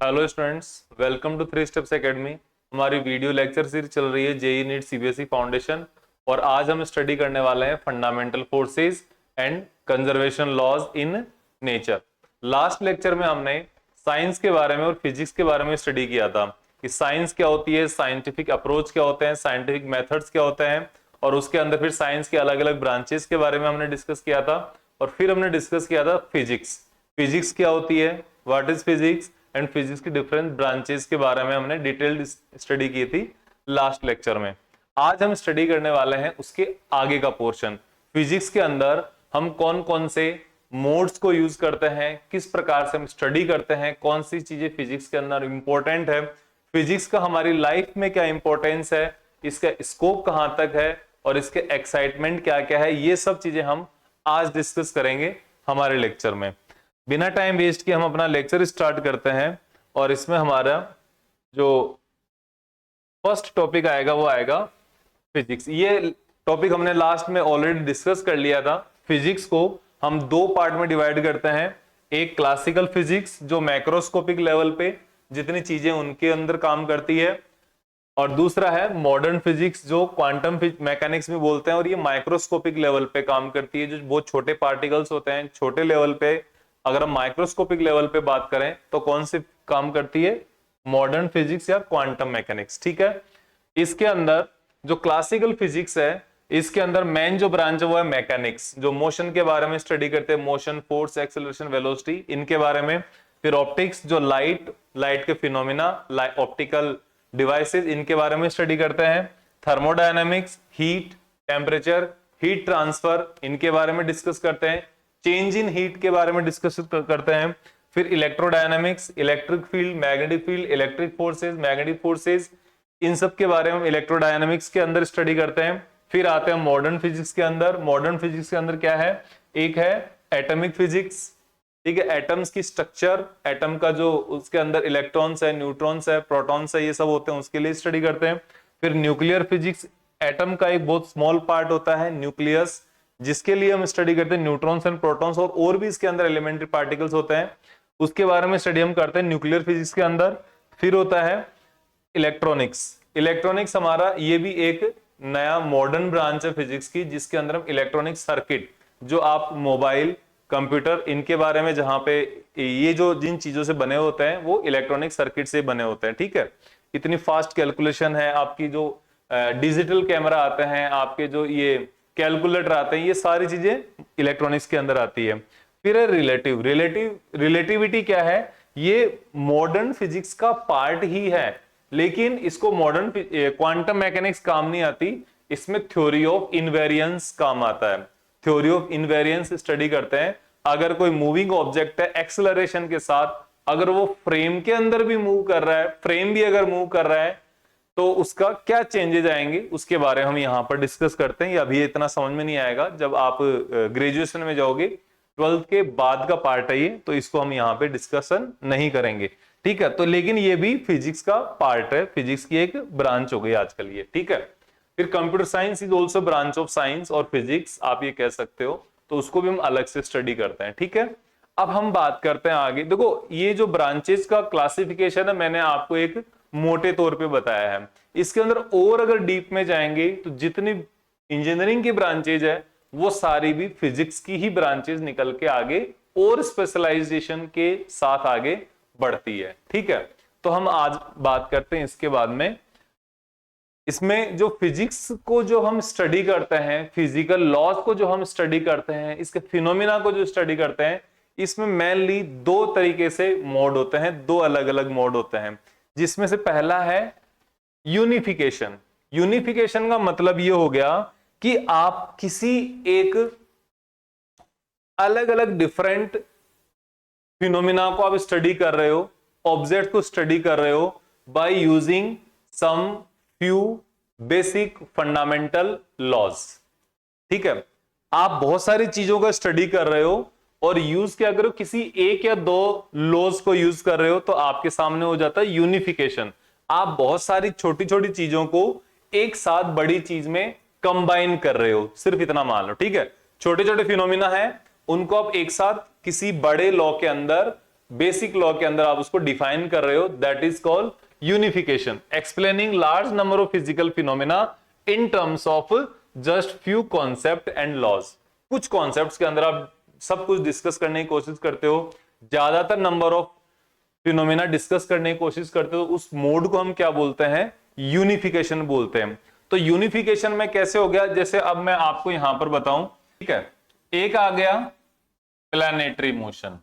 Hello students, welcome to three steps academy. हमारी video lecture series चल रही है जेई नीट सीबीएसई फाउंडेशन और आज हम स्टडी करने वाले हैं fundamental forces and conservation laws in nature. Last lecture में हमने साइंस के बारे में और फिजिक्स के बारे में स्टडी किया था कि साइंस क्या होती है, साइंटिफिक अप्रोच क्या होते हैं, साइंटिफिक मेथड्स क्या होते हैं और उसके अंदर फिर साइंस के अलग अलग ब्रांचेस के बारे में हमने डिस्कस किया था। और फिर हमने डिस्कस किया था फिजिक्स, फिजिक्स क्या होती है, what is physics and physics की डिफरेंट ब्रांचेस के बारे में हमने डिटेल्ड स्टडी की थी लास्ट लेक्चर में। आज हम स्टडी करने वाले हैं उसके आगे का पोर्शन। फिजिक्स के अंदर हम कौन कौन से मोड्स को यूज करते हैं, किस प्रकार से हम स्टडी करते हैं, कौन सी चीजें फिजिक्स के अंदर इंपॉर्टेंट है, फिजिक्स का हमारी लाइफ में क्या इंपॉर्टेंस है, इसका स्कोप कहां तक है और इसके एक्साइटमेंट क्या क्या है, ये सब चीजें हम आज डिस्कस करेंगे हमारे लेक्चर में। बिना टाइम वेस्ट किए हम अपना लेक्चर स्टार्ट करते हैं और इसमें हमारा जो फर्स्ट टॉपिक आएगा वो आएगा फिजिक्स। ये टॉपिक हमने लास्ट में ऑलरेडी डिस्कस कर लिया था। फिजिक्स को हम दो पार्ट में डिवाइड करते हैं, एक क्लासिकल फिजिक्स जो मैक्रोस्कोपिक लेवल पे जितनी चीजें उनके अंदर काम करती है और दूसरा है मॉडर्न फिजिक्स जो क्वांटम मैकेनिक्स में बोलते हैं और ये माइक्रोस्कोपिक लेवल पे काम करती है, जो बहुत छोटे पार्टिकल्स होते हैं छोटे लेवल पे। अगर हम माइक्रोस्कोपिक लेवल पे बात करें तो कौन सी काम करती है, मॉडर्न फिजिक्स या क्वांटम मैकेनिक्स। ठीक है, इसके अंदर जो क्लासिकल फिजिक्स है इसके अंदर मेन जो ब्रांच है वो है मैकेनिक्स, जो मोशन के बारे में स्टडी करते हैं, मोशन, फोर्स, एक्सेलरेशन, वेलोसिटी, इनके बारे में। फिर ऑप्टिक्स जो लाइट के फिनोमिना, ऑप्टिकल डिवाइसेस, इनके बारे में स्टडी करते हैं। Thermodynamics, heat, temperature, heat transfer, इनके बारे में डिस्कस करते हैं। चेंज इन हीट के बारे में डिस्कस करते हैं। फिर electrodynamics, electric field, magnetic field, electric forces, magnetic forces, इन सब के बारे में इलेक्ट्रोडायनामिक्स के अंदर स्टडी करते हैं। फिर आते हैं मॉडर्न फिजिक्स के अंदर। मॉडर्न फिजिक्स के अंदर क्या है, एक है एटॉमिक फिजिक्स, ठीक है, एटम्स की स्ट्रक्चर, एटम का जो उसके अंदर इलेक्ट्रॉन्स है, न्यूट्रॉन्स है, प्रोटॉन्स है, ये सब होते हैं, उसके लिए स्टडी करते हैं। फिर न्यूक्लियर फिजिक्स, एटम का एक बहुत स्मॉल पार्ट होता है न्यूक्लियस, जिसके लिए हम स्टडी करते हैं न्यूट्रॉन्स एंड प्रोटॉन्स और भी इसके अंदर एलिमेंट्री पार्टिकल्स होते हैं, उसके बारे में स्टडी हम करते हैं न्यूक्लियर फिजिक्स के अंदर। फिर होता है इलेक्ट्रॉनिक्स। इलेक्ट्रॉनिक्स हमारा ये भी एक नया मॉडर्न ब्रांच है फिजिक्स की, जिसके अंदर हम इलेक्ट्रॉनिक सर्किट, जो आप मोबाइल, कंप्यूटर, इनके बारे में जहां पे ये जो जिन चीजों से बने होते हैं वो इलेक्ट्रॉनिक सर्किट से बने होते हैं। ठीक है, इतनी फास्ट कैलकुलेशन है, आपकी जो डिजिटल कैमरा आते हैं, आपके जो ये कैलकुलेटर आते हैं, ये सारी चीजें इलेक्ट्रॉनिक्स के अंदर आती है। फिर है रिलेटिविटी क्या है, ये मॉडर्न फिजिक्स का पार्ट ही है, लेकिन इसको मॉडर्न क्वांटम मैकेनिक्स काम नहीं आती, इसमें थ्योरी ऑफ इनवेरियंस काम आता है। थ्योरी ऑफ इनवेरियंस स्टडी करते हैं, अगर कोई मूविंग ऑब्जेक्ट है एक्सेलरेशन के साथ, अगर वो फ्रेम के अंदर भी मूव कर रहा है, फ्रेम भी अगर मूव कर रहा है तो उसका क्या चेंजेस आएंगे, उसके बारे में हम यहाँ पर डिस्कस करते हैं। अभी इतना समझ में नहीं आएगा, जब आप ग्रेजुएशन में जाओगे, 12th के बाद का पार्ट है ये, तो इसको हम यहाँ पे डिस्कशन नहीं करेंगे। ठीक है, तो लेकिन ये भी फिजिक्स का पार्ट है, फिजिक्स की एक ब्रांच हो गई आजकल ये। ठीक है, फिर computer science is also branch of science और फिजिक्स, आप ये कह सकते हो, तो उसको भी हम अलग से स्टडी करते हैं। ठीक है, अब हम बात करते हैं आगे। देखो, ये जो ब्रांचेस का क्लासिफिकेशन है मैंने आपको एक मोटे तौर पे बताया है, इसके अंदर और अगर डीप में जाएंगे तो जितनी इंजीनियरिंग की ब्रांचेज है वो सारी भी फिजिक्स की ही ब्रांचेज निकल के आगे और स्पेशलाइजेशन के साथ आगे बढ़ती है। ठीक है, तो हम आज बात करते हैं इसके बाद में। इसमें जो फिजिक्स को जो हम स्टडी करते हैं, फिजिकल लॉज को जो हम स्टडी करते हैं, इसके फिनोमिना को जो स्टडी करते हैं, इसमें मेनली दो तरीके से मोड होते हैं, दो अलग अलग मोड होते हैं, जिसमें से पहला है यूनिफिकेशन। यूनिफिकेशन का मतलब यह हो गया कि आप किसी एक अलग अलग डिफरेंट फिनोमिना को आप स्टडी कर रहे हो, ऑब्जेक्ट को स्टडी कर रहे हो by using some few basic fundamental laws. ठीक है, आप बहुत सारी चीजों का स्टडी कर रहे हो और यूज क्या करो, किसी एक या दो लॉज को यूज कर रहे हो, तो आपके सामने हो जाता है यूनिफिकेशन। आप बहुत सारी छोटी छोटी चीजों को एक साथ बड़ी चीज में कंबाइन कर रहे हो, सिर्फ इतना मान लो। ठीक है, छोटे छोटे फिनोमिना है, उनको आप एक साथ किसी बड़े लॉ के अंदर बेसिक लॉ के अंदर आप उसको डिफाइन कर रहे हो, that is called unification, explaining large number of physical phenomena in terms of just few concept and laws. कुछ कॉन्सेप्ट्स के अंदर आप सब कुछ डिस्कस करने की कोशिश करते हो, ज्यादातर नंबर ऑफ फिनोमेना डिस्कस करने की कोशिश करते हो, उस मोड को हम क्या बोलते हैं, यूनिफिकेशन बोलते हैं। तो यूनिफिकेशन में कैसे हो गया, जैसे अब मैं आपको यहां पर बताऊं, ठीक है, एक आ गया प्लैनेटरी मोशन,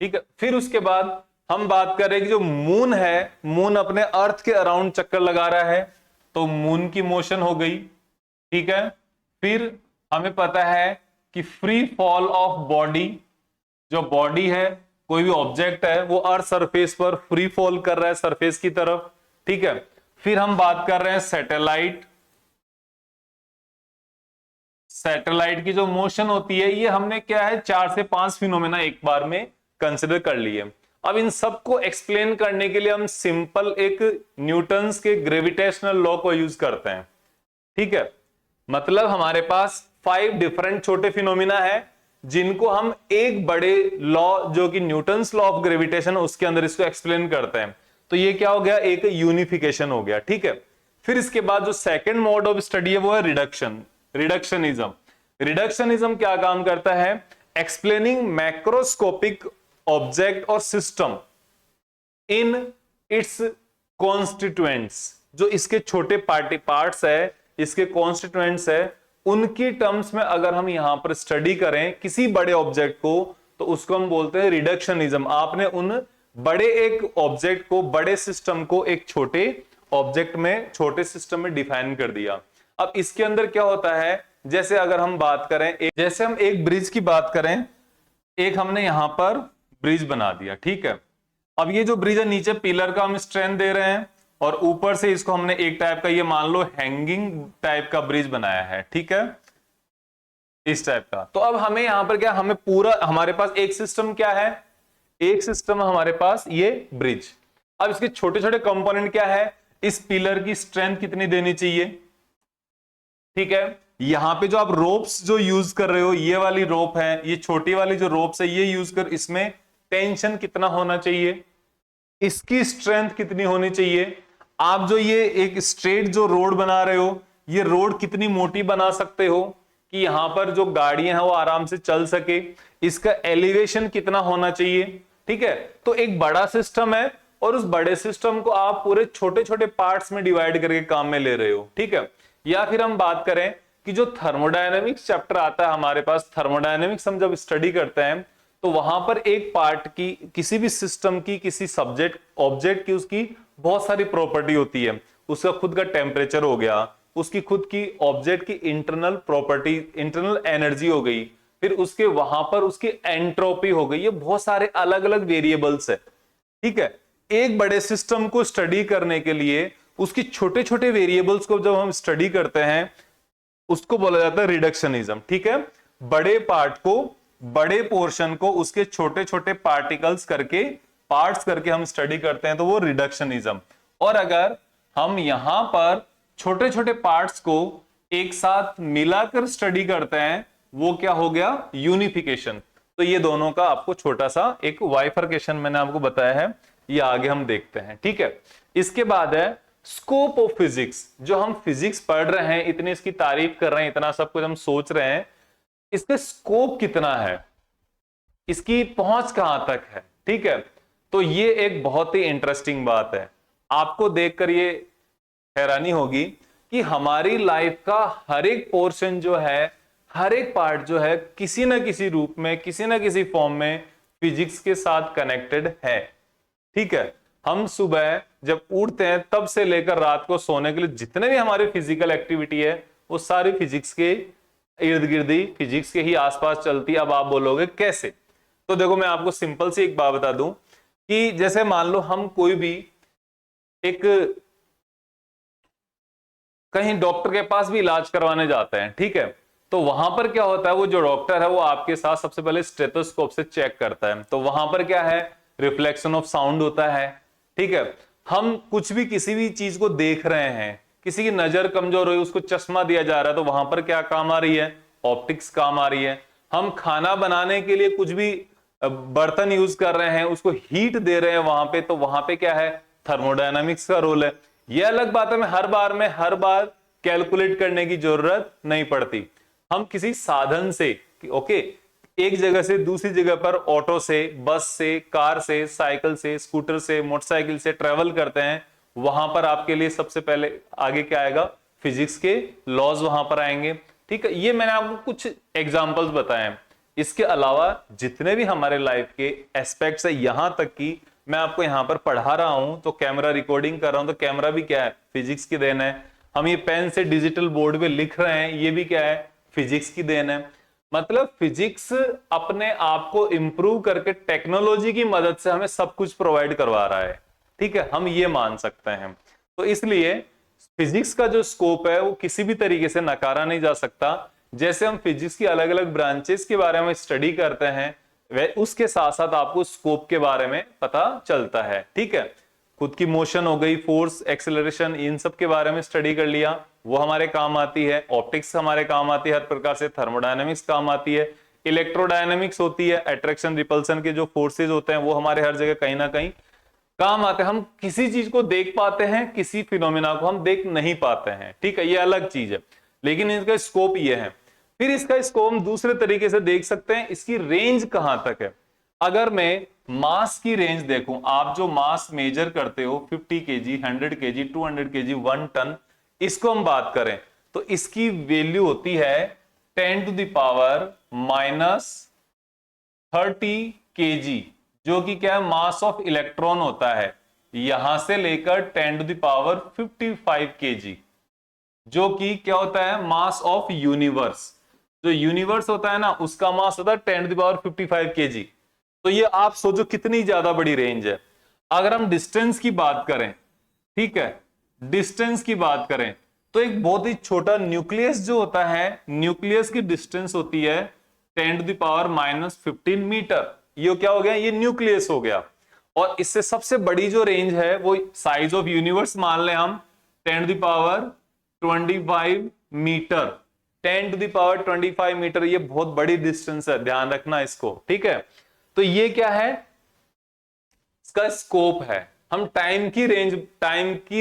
ठीक है, फिर उसके बाद हम बात कर रहे हैं कि जो मून है, मून अपने अर्थ के अराउंड चक्कर लगा रहा है, तो मून की मोशन हो गई, ठीक है। फिर हमें पता है कि फ्री फॉल ऑफ बॉडी, जो बॉडी है, कोई भी ऑब्जेक्ट है, वो अर्थ सरफेस पर फ्री फॉल कर रहा है सरफेस की तरफ, ठीक है। फिर हम बात कर रहे हैं सैटेलाइट, सैटेलाइट की जो मोशन होती है, ये हमने क्या है 4 से 5 फिनोमेना एक बार में कंसिडर कर लिए। अब इन सबको एक्सप्लेन करने के लिए हम सिंपल एक न्यूटन्स के ग्रेविटेशनल लॉ को यूज करते हैं, ठीक है। मतलब हमारे पास 5 डिफरेंट छोटे फिनोमिना है, जिनको हम एक बड़े लॉ जो कि न्यूटन्स लॉ ऑफ ग्रेविटेशन, उसके अंदर इसको एक्सप्लेन करते हैं। तो ये क्या हो गया, एक यूनिफिकेशन हो गया, ठीक है। फिर इसके बाद जो सेकंड मोड ऑफ स्टडी है वो है रिडक्शन, रिडक्शनिज्म। रिडक्शनिज्म क्या काम करता है, एक्सप्लेनिंग मैक्रोस्कोपिक ऑब्जेक्ट और सिस्टम इन इट्स कॉन्स्टिट्यूएंट्स, जो इसके छोटे पार्ट्स है, इसके कॉन्स्टिट्यूएंट्स है, उनकी टर्म्स में अगर हम यहां पर स्टडी करें किसी बड़े ऑब्जेक्ट को, तो उसको हम बोलते हैं रिडक्शनिज्म। आपने उन बड़े एक ऑब्जेक्ट को, बड़े सिस्टम को एक छोटे ऑब्जेक्ट में, छोटे सिस्टम में डिफाइन कर दिया। अब इसके अंदर क्या होता है, जैसे अगर हम बात करें, जैसे हम एक ब्रिज की बात करें, एक हमने यहां पर ब्रिज बना दिया, ठीक है। अब ये जो ब्रिज है, नीचे पिलर का हम स्ट्रेंथ दे रहे हैं, और ऊपर से इसको हमने एक टाइप का, ये मान लो हैंगिंग टाइप का ब्रिज बनाया है, ठीक है, इस टाइप का। तो अब हमें यहां पर क्या, हमें पूरा, हमारे पास एक सिस्टम क्या है, एक सिस्टम हमारे पास ये ब्रिज। अब इसके छोटे छोटे कंपोनेंट क्या है, इस पिलर की स्ट्रेंथ कितनी देनी चाहिए, ठीक है। यहां पे जो आप रोप्स जो यूज कर रहे हो, ये वाली रोप है, ये छोटी वाली जो रोप्स है, ये यूज कर, इसमें टेंशन कितना होना चाहिए, इसकी स्ट्रेंथ कितनी होनी चाहिए। आप जो ये एक स्ट्रेट जो रोड बना रहे हो, ये रोड कितनी मोटी बना सकते हो कि यहां पर जो गाड़ियां हैं वो आराम से चल सके, इसका एलिवेशन कितना होना चाहिए, ठीक है। तो एक बड़ा सिस्टम है, और उस बड़े सिस्टम को आप पूरे छोटे छोटे पार्ट्स में डिवाइड करके काम में ले रहे हो, ठीक है। या फिर हम बात करें कि जो थर्मोडायनेमिक्स चैप्टर आता है हमारे पास, थर्मोडायनेमिक्स हम जब स्टडी करते हैं, तो वहां पर एक पार्ट की, किसी भी सिस्टम की, किसी सब्जेक्ट ऑब्जेक्ट की, उसकी बहुत सारी प्रॉपर्टी होती है। उसका खुद का टेम्परेचर हो गया, उसकी खुद की ऑब्जेक्ट की इंटरनल प्रॉपर्टी, इंटरनल एनर्जी हो गई, फिर उसके वहां पर उसकी एंट्रोपी हो गई, ये बहुत सारे अलग अलग वेरिएबल्स है, ठीक है। एक बड़े सिस्टम को स्टडी करने के लिए उसकी छोटे छोटे वेरिएबल्स को जब हम स्टडी करते हैं, उसको बोला जाता है रिडक्शनिज्म, ठीक है। बड़े पार्ट को, बड़े पोर्शन को उसके छोटे छोटे पार्टिकल्स करके, पार्ट्स करके हम स्टडी करते हैं, तो वो रिडक्शनिज्म। और अगर हम यहां पर छोटे छोटे पार्ट्स को एक साथ मिलाकर स्टडी करते हैं, वो क्या हो गया, यूनिफिकेशन। तो ये दोनों का आपको छोटा सा एक वाइफर्केशन मैंने आपको बताया है, ये आगे हम देखते हैं, ठीक है। इसके बाद है स्कोप ऑफ फिजिक्स। जो हम फिजिक्स पढ़ रहे हैं, इतनी इसकी तारीफ कर रहे हैं, इतना सब कुछ हम सोच रहे हैं, इसका स्कोप कितना है, इसकी पहुंच कहां तक है, ठीक है। तो ये एक बहुत ही इंटरेस्टिंग बात है, आपको देखकर ये हैरानी होगी कि हमारी लाइफ का हर एक पोर्शन जो है, हर एक पार्ट जो है, किसी ना किसी रूप में, किसी ना किसी फॉर्म में फिजिक्स के साथ कनेक्टेड है, ठीक है। हम सुबह जब उठते हैं तब से लेकर रात को सोने के लिए जितने भी हमारी फिजिकल एक्टिविटी है, वो सारी फिजिक्स के इर्द गिर्द ही, फिजिक्स के ही आसपास चलती है। अब आप बोलोगे कैसे, तो देखो मैं आपको सिंपल सी एक बात बता दूं कि जैसे मान लो हम कोई भी एक कहीं डॉक्टर के पास भी इलाज करवाने जाते हैं, ठीक है, तो वहां पर क्या होता है, वो जो डॉक्टर है वो आपके साथ सबसे पहले स्टेथोस्कोप से चेक करता है। तो वहां पर क्या है, रिफ्लेक्शन ऑफ साउंड होता है, ठीक है। हम कुछ भी, किसी भी चीज को देख रहे हैं, किसी की नजर कमजोर हुई, उसको चश्मा दिया जा रहा है, तो वहां पर क्या काम आ रही है, ऑप्टिक्स काम आ रही है। हम खाना बनाने के लिए कुछ भी बर्तन यूज कर रहे हैं, उसको हीट दे रहे हैं वहां पे, तो वहां पे क्या है, थर्मोडायनामिक्स का रोल है। ये अलग बात है, मैं हर बार कैलकुलेट करने की जरूरत नहीं पड़ती। हम किसी साधन से, ओके, एक जगह से दूसरी जगह पर ऑटो से, बस से, कार से, साइकिल से, स्कूटर से, मोटरसाइकिल से ट्रेवल करते हैं, वहां पर आपके लिए सबसे पहले आगे क्या आएगा, फिजिक्स के लॉज वहां पर आएंगे। ठीक है, ये मैंने आपको कुछ एग्जांपल्स बताए हैं। इसके अलावा जितने भी हमारे लाइफ के एस्पेक्ट्स है, यहां तक कि मैं आपको यहां पर पढ़ा रहा हूं तो कैमरा रिकॉर्डिंग कर रहा हूं, तो कैमरा भी क्या है, फिजिक्स की देन है। हम ये पेन से डिजिटल बोर्ड पे लिख रहे हैं, ये भी क्या है, फिजिक्स की देन है। मतलब फिजिक्स अपने आप को इंप्रूव करके टेक्नोलॉजी की मदद से हमें सब कुछ प्रोवाइड करवा रहा है। ठीक है, हम ये मान सकते हैं। तो इसलिए फिजिक्स का जो स्कोप है वो किसी भी तरीके से नकारा नहीं जा सकता। जैसे हम फिजिक्स की अलग अलग ब्रांचेस के बारे में स्टडी करते हैं, वह उसके साथ साथ आपको स्कोप के बारे में पता चलता है। ठीक है, खुद की मोशन हो गई, फोर्स, एक्सेलरेशन, इन सब के बारे में स्टडी कर लिया, वो हमारे काम आती है। ऑप्टिक्स हमारे काम आती है हर प्रकार से, थर्मोडायनेमिक्स काम आती है, इलेक्ट्रोडायनेमिक्स होती है, अट्रैक्शन रिपल्सन के जो फोर्सेज होते हैं वो हमारे हर जगह कहीं ना कहीं काम आते हैं। हम किसी चीज को देख पाते हैं, किसी फिनोमिना को हम देख नहीं पाते हैं। ठीक है, ये अलग चीज है, लेकिन इसका स्कोप ये है। फिर इसका स्कोप हम दूसरे तरीके से देख सकते हैं, इसकी रेंज कहां तक है। अगर मैं मास की रेंज देखूं, आप जो मास मेजर करते हो 50 केजी, 100 केजी, 200 केजी, 1 टन, इसको हम बात करें तो इसकी वैल्यू होती है 10 to the power minus 30 kg, जो कि क्या है, मास ऑफ इलेक्ट्रॉन होता है। यहां से लेकर 10 टू द पावर 55 केजी, जो कि क्या होता है, मास ऑफ यूनिवर्स। जो यूनिवर्स होता है ना, उसका मास होता है 10 टू द पावर 55 केजी। तो ये आप सोचो कितनी ज्यादा बड़ी रेंज है। अगर हम डिस्टेंस की बात करें, ठीक है, डिस्टेंस की बात करें, तो एक बहुत ही छोटा न्यूक्लियस जो होता है, न्यूक्लियस की डिस्टेंस होती है 10 to the power minus 15 metre. ये क्या हो गया, ये न्यूक्लियस हो गया। और इससे सबसे बड़ी जो रेंज है वो साइज ऑफ यूनिवर्स मान लें हम, 10 to the power 25 metre. 10 to the power 25 metre, ये बहुत बड़ी डिस्टेंस है, ध्यान रखना इसको। ठीक है, तो ये क्या है, इसका स्कोप है। हम टाइम की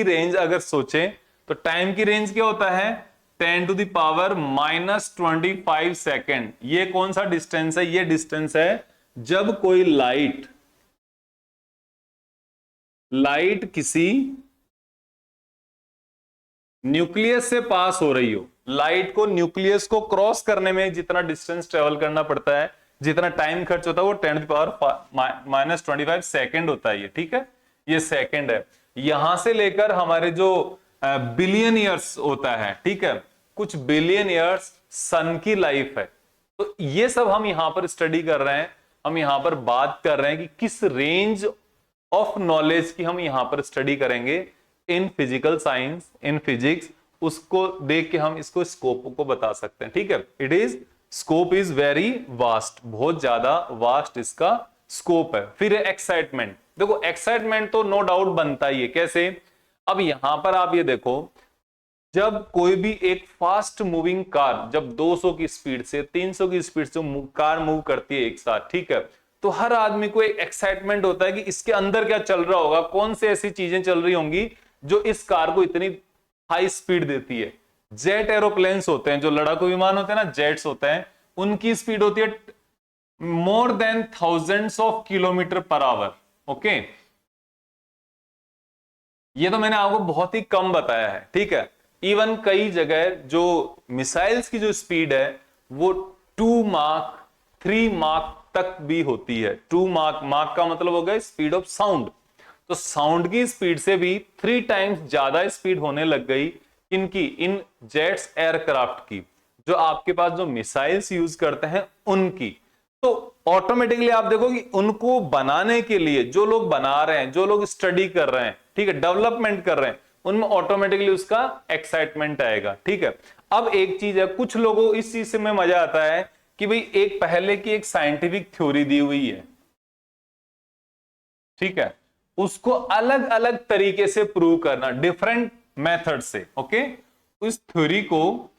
रेंज अगर सोचें तो टाइम की रेंज क्या होता है, 10 to the power minus 25 second. ये कौन सा डिस्टेंस है, ये डिस्टेंस है जब कोई लाइट किसी न्यूक्लियस से पास हो रही हो। लाइट को न्यूक्लियस को क्रॉस करने में जितना डिस्टेंस ट्रेवल करना पड़ता है, जितना टाइम खर्च होता है, वो 10 to the power minus 25 second होता है। ये ठीक है, ये सेकेंड है। यहां से लेकर हमारे जो बिलियन ईयर्स होता है, ठीक है, कुछ बिलियन ईयर्स सन की लाइफ है। तो ये सब हम यहां पर स्टडी कर रहे हैं, हम यहां पर बात कर रहे हैं कि किस रेंज ऑफ नॉलेज की हम यहां पर स्टडी करेंगे in physical science, in physics. उसको देख के हम इसको स्कोप को बता सकते हैं। ठीक है, it is scope is very vast, बहुत ज्यादा वास्ट इसका स्कोप है। फिर एक्साइटमेंट, देखो एक्साइटमेंट तो नो डाउट बनता ही है। कैसे, अब यहां पर आप ये देखो, जब कोई भी एक फास्ट मूविंग कार जब 200 की स्पीड से 300 की स्पीड से कार मूव करती है एक साथ, ठीक है, तो हर आदमी को एक एक्साइटमेंट होता है कि इसके अंदर क्या चल रहा होगा, कौन सी ऐसी चीजें चल रही होंगी जो इस कार को इतनी हाई स्पीड देती है। जेट एरोप्लेन्स होते हैं, जो लड़ाकू विमान होते हैं ना, जेट्स होते हैं, उनकी स्पीड होती है more than thousands of kilometre per hour. Okay, ये तो मैंने आपको बहुत ही कम बताया है। ठीक है, इवन कई जगह जो मिसाइल्स की जो स्पीड है वो 2 माक 3 माक तक भी होती है। 2 माक, माक का मतलब हो गया स्पीड ऑफ साउंड। तो साउंड की स्पीड से भी 3 टाइम्स ज्यादा स्पीड होने लग गई इनकी, इन जेट्स एयरक्राफ्ट की, जो आपके पास जो मिसाइल्स यूज करते हैं उनकी। तो ऑटोमेटिकली आप देखो कि उनको बनाने के लिए जो लोग बना रहे हैं, जो लोग स्टडी कर रहे हैं, ठीक है, डेवलपमेंट कर रहे हैं, उनमें ऑटोमेटिकली उसका एक्साइटमेंट आएगा। ठीक है, अब एक चीज है, कुछ लोगों को इस चीज से में मजा आता है कि भाई एक पहले की एक साइंटिफिक थ्योरी दी हुई है, ठीक है, उसको अलग अलग तरीके से प्रूव करना, डिफरेंट मेथड से। ओके, उस थ्योरी को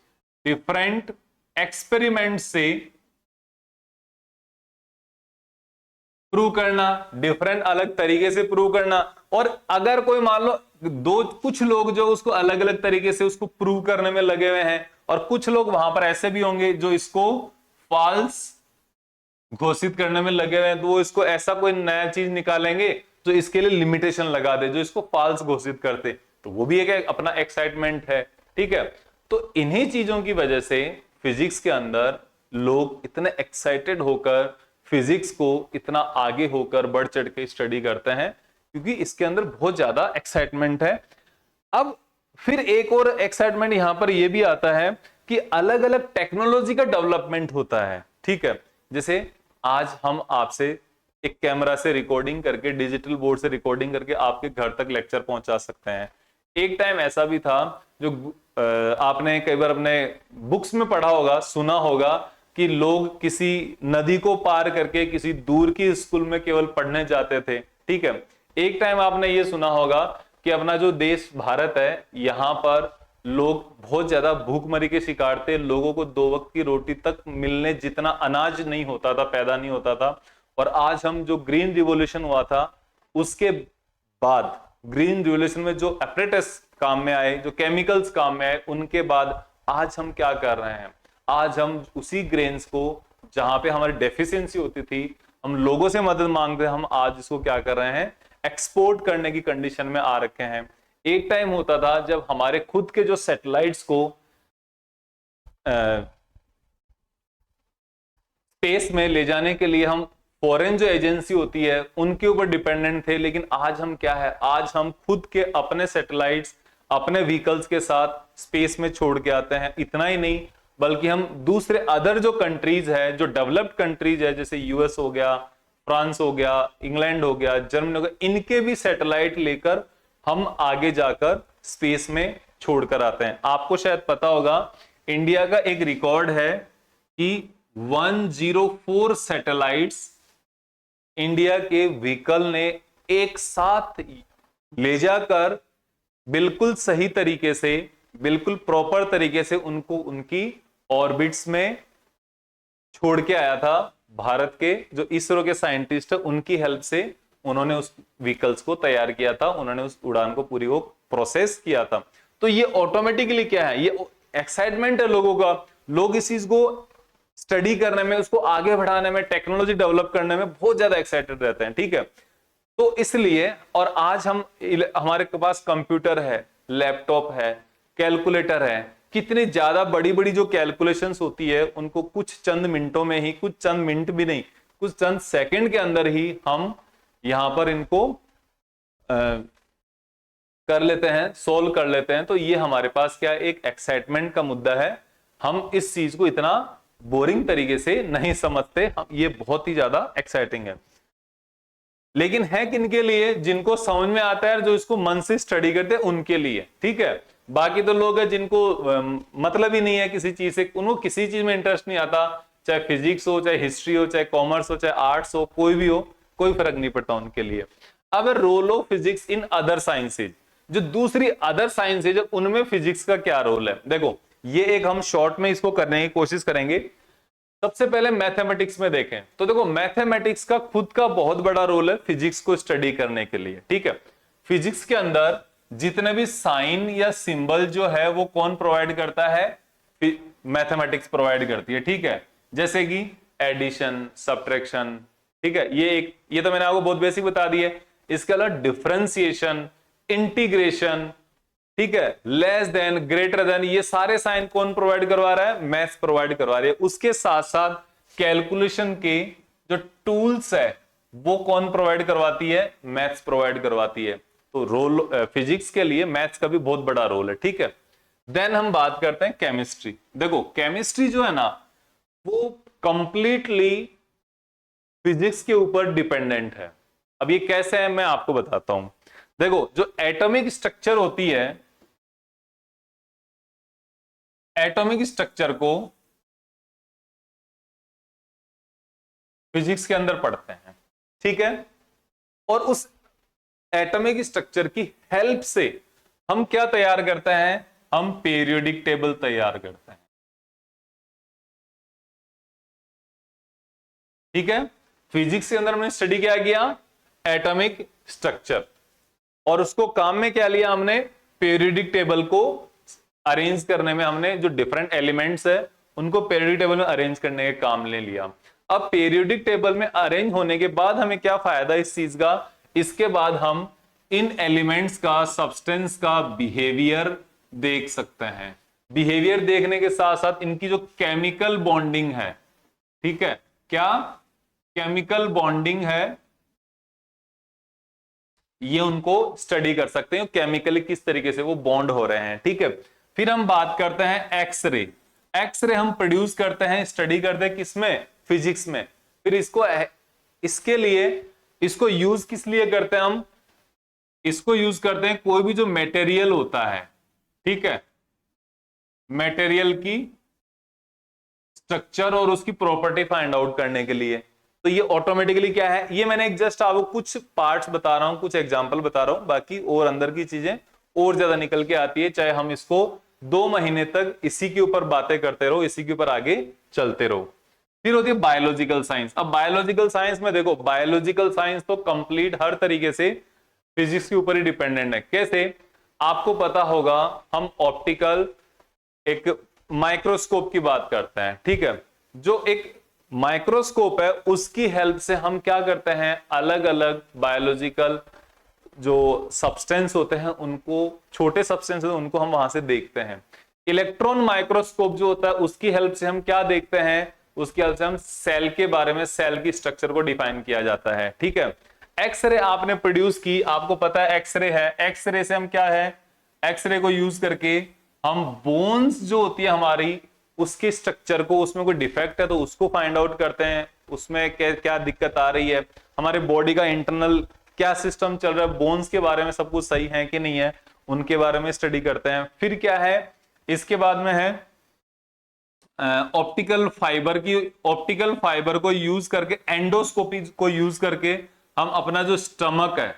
डिफरेंट एक्सपेरिमेंट से प्रूव करना, डिफरेंट अलग तरीके से प्रूव करना। और अगर कोई मान लो दो कुछ लोग जो उसको अलग अलग तरीके से उसको प्रूव करने में लगे हुए हैं, और कुछ लोग वहां पर ऐसे भी होंगे जो इसको फॉल्स घोषित करने में लगे हुए हैं, तो वो इसको ऐसा कोई नया चीज निकालेंगे जो इसके लिए लिमिटेशन लगा दे, जो इसको फॉल्स घोषित करते, तो वो भी एक अपना एक्साइटमेंट है। ठीक है, तो इन्हीं चीजों की वजह से फिजिक्स के अंदर लोग इतने एक्साइटेड होकर फिजिक्स को इतना आगे होकर बढ़ चढ़ के स्टडी करते हैं, क्योंकि इसके अंदर बहुत ज्यादा एक्साइटमेंट है। अब फिर एक और एक्साइटमेंट यहां पर यह भी आता है कि अलग अलग टेक्नोलॉजी का डेवलपमेंट होता है। ठीक है, जैसे आज हम आपसे एक कैमरा से रिकॉर्डिंग करके, डिजिटल बोर्ड से रिकॉर्डिंग करके आपके घर तक लेक्चर पहुंचा सकते हैं। एक टाइम ऐसा भी था जो आपने कई बार अपने बुक्स में पढ़ा होगा, सुना होगा कि लोग किसी नदी को पार करके किसी दूर की स्कूल में केवल पढ़ने जाते थे। ठीक है, एक टाइम आपने ये सुना होगा कि अपना जो देश भारत है, यहां पर लोग बहुत ज्यादा भूखमरी के शिकार थे, लोगों को 2 वक्त की रोटी तक मिलने जितना अनाज नहीं होता था, पैदा नहीं होता था। और आज हम जो ग्रीन रिवॉल्यूशन हुआ था, उसके बाद ग्रीन रिवॉल्यूशन में जो एपरेटस काम में आए, जो केमिकल्स काम में आए, उनके बाद आज हम क्या कर रहे हैं, आज हम उसी ग्रेन्स को जहां पे हमारी डेफिशिएंसी होती थी, हम लोगों से मदद मांगते हैं, हम आज इसको क्या कर रहे हैं, एक्सपोर्ट करने की कंडीशन में आ रखे हैं। एक टाइम होता था जब हमारे खुद के जो सैटेलाइट्स को स्पेस में ले जाने के लिए हम फॉरेन जो एजेंसी होती है उनके ऊपर डिपेंडेंट थे, लेकिन आज हम क्या है, आज हम खुद के अपने सैटेलाइट्स अपने व्हीकल्स के साथ स्पेस में छोड़ के आते हैं। इतना ही नहीं, बल्कि हम दूसरे अदर जो कंट्रीज है, जो डेवलप्ड कंट्रीज है, जैसे यूएस हो गया, फ्रांस हो गया, इंग्लैंड हो गया, जर्मनी हो गया, इनके भी सैटेलाइट लेकर हम आगे जाकर स्पेस में छोड़कर आते हैं। आपको शायद पता होगा, इंडिया का एक रिकॉर्ड है कि 104 सैटेलाइट्स इंडिया के व्हीकल ने एक साथ ले जाकर बिल्कुल सही तरीके से, बिल्कुल प्रॉपर तरीके से उनको उनकी ऑर्बिट्स में छोड़ के आया था। भारत के जो इसरो के साइंटिस्ट है, उनकी हेल्प से उन्होंने उस व्हीकल्स को तैयार किया था, उन्होंने उस उड़ान को पूरी वो प्रोसेस किया था। तो ये ऑटोमेटिकली क्या है, ये एक्साइटमेंट है लोगों का, लोग इस चीज को स्टडी करने में, उसको आगे बढ़ाने में, टेक्नोलॉजी डेवलप करने में बहुत ज्यादा एक्साइटेड रहते हैं। ठीक है, तो इसलिए, और आज हमारे पास कंप्यूटर है, लैपटॉप है, कैलकुलेटर है, कितनी ज्यादा बड़ी बड़ी जो कैलकुलेशंस होती है उनको कुछ चंद मिनटों में ही, कुछ चंद मिनट भी नहीं, कुछ चंद सेकंड के अंदर ही हम यहां पर इनको कर लेते हैं, सोल्व कर लेते हैं। तो ये हमारे पास क्या एक एक्साइटमेंट का मुद्दा है, हम इस चीज को इतना बोरिंग तरीके से नहीं समझते, ये बहुत ही ज्यादा एक्साइटिंग है। लेकिन है किनके लिए, जिनको समझ में आता है, जो इसको मन से स्टडी करते हैं उनके लिए। ठीक है, बाकी तो लोग हैं जिनको मतलब ही नहीं है किसी चीज से, उनको किसी चीज में इंटरेस्ट नहीं आता, चाहे फिजिक्स हो, चाहे हिस्ट्री हो, चाहे कॉमर्स हो, चाहे आर्ट्स हो, कोई भी हो, कोई फर्क नहीं पड़ता उनके लिए। अब role of physics in other sciences, जो दूसरी अदर साइंसेज है उनमें फिजिक्स का क्या रोल है, देखो ये एक हम शॉर्ट में इसको करने की कोशिश करेंगे। सबसे पहले मैथमेटिक्स में देखें तो देखो, मैथमेटिक्स का खुद का बहुत बड़ा रोल है फिजिक्स को स्टडी करने के लिए। ठीक है, फिजिक्स के अंदर जितने भी साइन या सिंबल जो है वो कौन प्रोवाइड करता है, मैथमेटिक्स प्रोवाइड करती है। ठीक है, जैसे कि एडिशन, सब्ट्रैक्शन, ठीक है, ये तो मैंने आपको बहुत बेसिक बता दी है। इसके अलावा डिफरेंशिएशन, इंटीग्रेशन, ठीक है, लेस देन, ग्रेटर देन, ये सारे साइन कौन प्रोवाइड करवा रहा है, मैथ्स प्रोवाइड करवा रही है। उसके साथ साथ कैलकुलेशन के जो टूल्स है वो कौन प्रोवाइड करवाती है, मैथ्स प्रोवाइड करवाती है। तो रोल फिजिक्स के लिए मैथ्स का भी बहुत बड़ा रोल है। ठीक है, देन हम बात करते हैं केमिस्ट्री। देखो केमिस्ट्री जो है ना, वो कंप्लीटली फिजिक्स के ऊपर डिपेंडेंट है। अब ये कैसे है मैं आपको बताता हूं। देखो जो एटॉमिक स्ट्रक्चर होती है, एटॉमिक स्ट्रक्चर को फिजिक्स के अंदर पढ़ते हैं। ठीक है, और उस एटॉमिक स्ट्रक्चर की हेल्प से हम क्या तैयार करते हैं, हम पीरियोडिक टेबल तैयार करते हैं। ठीक है, फिजिक्स के अंदर हमने स्टडी क्या किया, एटॉमिक स्ट्रक्चर, और उसको काम में क्या लिया हमने, पीरियोडिक टेबल को अरेंज करने में हमने जो डिफरेंट एलिमेंट्स है उनको पीरियोडिक टेबल में अरेंज करने का काम ले लिया। अब पीरियोडिक टेबल में अरेंज होने के बाद हमें क्या फायदा इस चीज का, इसके बाद हम इन एलिमेंट्स का, सब्सटेंस का बिहेवियर देख सकते हैं। बिहेवियर देखने के साथ साथ इनकी जो केमिकल बॉन्डिंग है, ठीक है, क्या केमिकल बॉन्डिंग है, ये उनको स्टडी कर सकते हैं, केमिकली किस तरीके से वो बॉन्ड हो रहे हैं, ठीक है। फिर हम बात करते हैं एक्सरे। एक्सरे हम प्रोड्यूस करते हैं, स्टडी करते हैं किसमें, फिजिक्स में। फिर इसके लिए इसको यूज किस लिए करते हैं हम, इसको यूज करते हैं कोई भी जो मटेरियल होता है, ठीक है, मटेरियल की स्ट्रक्चर और उसकी प्रॉपर्टी फाइंड आउट करने के लिए। तो ये ऑटोमेटिकली क्या है, ये मैंने जस्ट आपको कुछ पार्ट्स बता रहा हूं, कुछ एग्जांपल बता रहा हूं, बाकी और अंदर की चीजें और ज्यादा निकल के आती है, चाहे हम इसको 2 महीने तक इसी के ऊपर बातें करते रहो, इसी के ऊपर आगे चलते रहो। फिर होती है बायोलॉजिकल साइंस। अब बायोलॉजिकल साइंस में देखो, बायोलॉजिकल साइंस तो कंप्लीट हर तरीके से फिजिक्स के ऊपर ही डिपेंडेंट है। कैसे, आपको पता होगा, हम ऑप्टिकल एक माइक्रोस्कोप की बात करते हैं, ठीक है, जो एक माइक्रोस्कोप है उसकी हेल्प से हम क्या करते हैं, अलग अलग बायोलॉजिकल जो सब्सटेंस होते हैं उनको, छोटे सब्सटेंस होते हैं उनको हम वहां से देखते हैं। इलेक्ट्रॉन माइक्रोस्कोप जो होता है उसकी हेल्प से हम क्या देखते हैं, उसकी हेल्प से हम सेल के बारे में, सेल की स्ट्रक्चर को डिफाइन किया जाता है, ठीक है। एक्सरे आपने प्रोड्यूस की, आपको पता है एक्सरे है, एक्सरे से हम क्या है, एक्सरे को यूज करके हम बोन्स जो होती है हमारी, उसके स्ट्रक्चर को, उसमें कोई डिफेक्ट है तो उसको फाइंड आउट करते हैं, उसमें क्या दिक्कत आ रही है, हमारे बॉडी का इंटरनल क्या सिस्टम चल रहा है, बोन्स के बारे में सब कुछ सही है कि नहीं है, उनके बारे में स्टडी करते हैं। फिर क्या है, इसके बाद में है ऑप्टिकल फाइबर की, ऑप्टिकल फाइबर को यूज करके, एंडोस्कोपी को यूज करके हम अपना जो स्टमक है,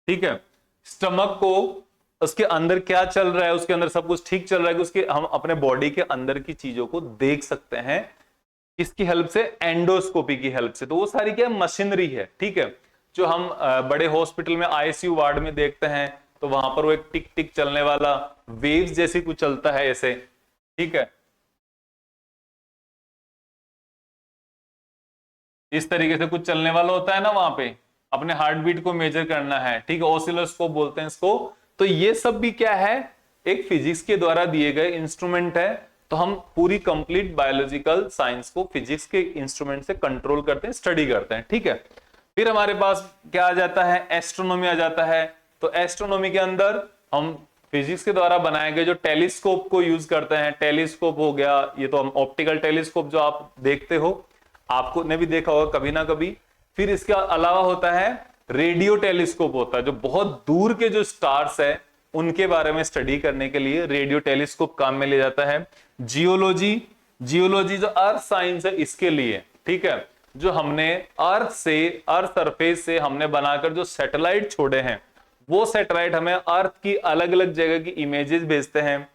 ठीक है, स्टमक को, उसके अंदर क्या चल रहा है, उसके अंदर सब कुछ ठीक चल रहा है कि उसके, हम अपने बॉडी के अंदर की चीजों को देख सकते हैं किसकी हेल्प से, एंडोस्कोपी की हेल्प से। तो वो सारी क्या मशीनरी है, ठीक है, जो हम बड़े हॉस्पिटल में आईसीयू वार्ड में देखते हैं, तो वहां पर वो एक टिक टिक चलने वाला वेव्स जैसी कुछ चलता है ऐसे, ठीक है, इस तरीके से कुछ चलने वाला होता है ना वहां पे, अपने हार्ट बीट को मेजर करना है, ठीक है, ऑसिलोस्कोप बोलते हैं इसको। तो ये सब भी क्या है, एक फिजिक्स के द्वारा दिए गए इंस्ट्रूमेंट है। तो हम पूरी कंप्लीट बायोलॉजिकल साइंस को फिजिक्स के इंस्ट्रूमेंट से कंट्रोल करते हैं, स्टडी करते हैं, ठीक है। फिर हमारे पास क्या आ जाता है, एस्ट्रोनॉमी आ जाता है। तो एस्ट्रोनॉमी के अंदर हम फिजिक्स के द्वारा बनाए गए जो टेलीस्कोप को यूज करते हैं, टेलीस्कोप हो गया, ये तो हम ऑप्टिकल टेलीस्कोप जो आप देखते हो, आपको ने भी देखा होगा कभी ना कभी। फिर इसके अलावा होता है रेडियो टेलीस्कोप, होता है जो बहुत दूर के जो स्टार्स है उनके बारे में स्टडी करने के लिए रेडियो टेलीस्कोप काम में ले जाता है। जियोलॉजी, जियोलॉजी जो अर्थ साइंस है इसके लिए, ठीक है, जो हमने अर्थ से, अर्थ सरफेस से हमने बनाकर जो सैटेलाइट छोड़े हैं, वो सैटेलाइट हमें अर्थ की अलग अलग जगह की इमेजेस भेजते हैं,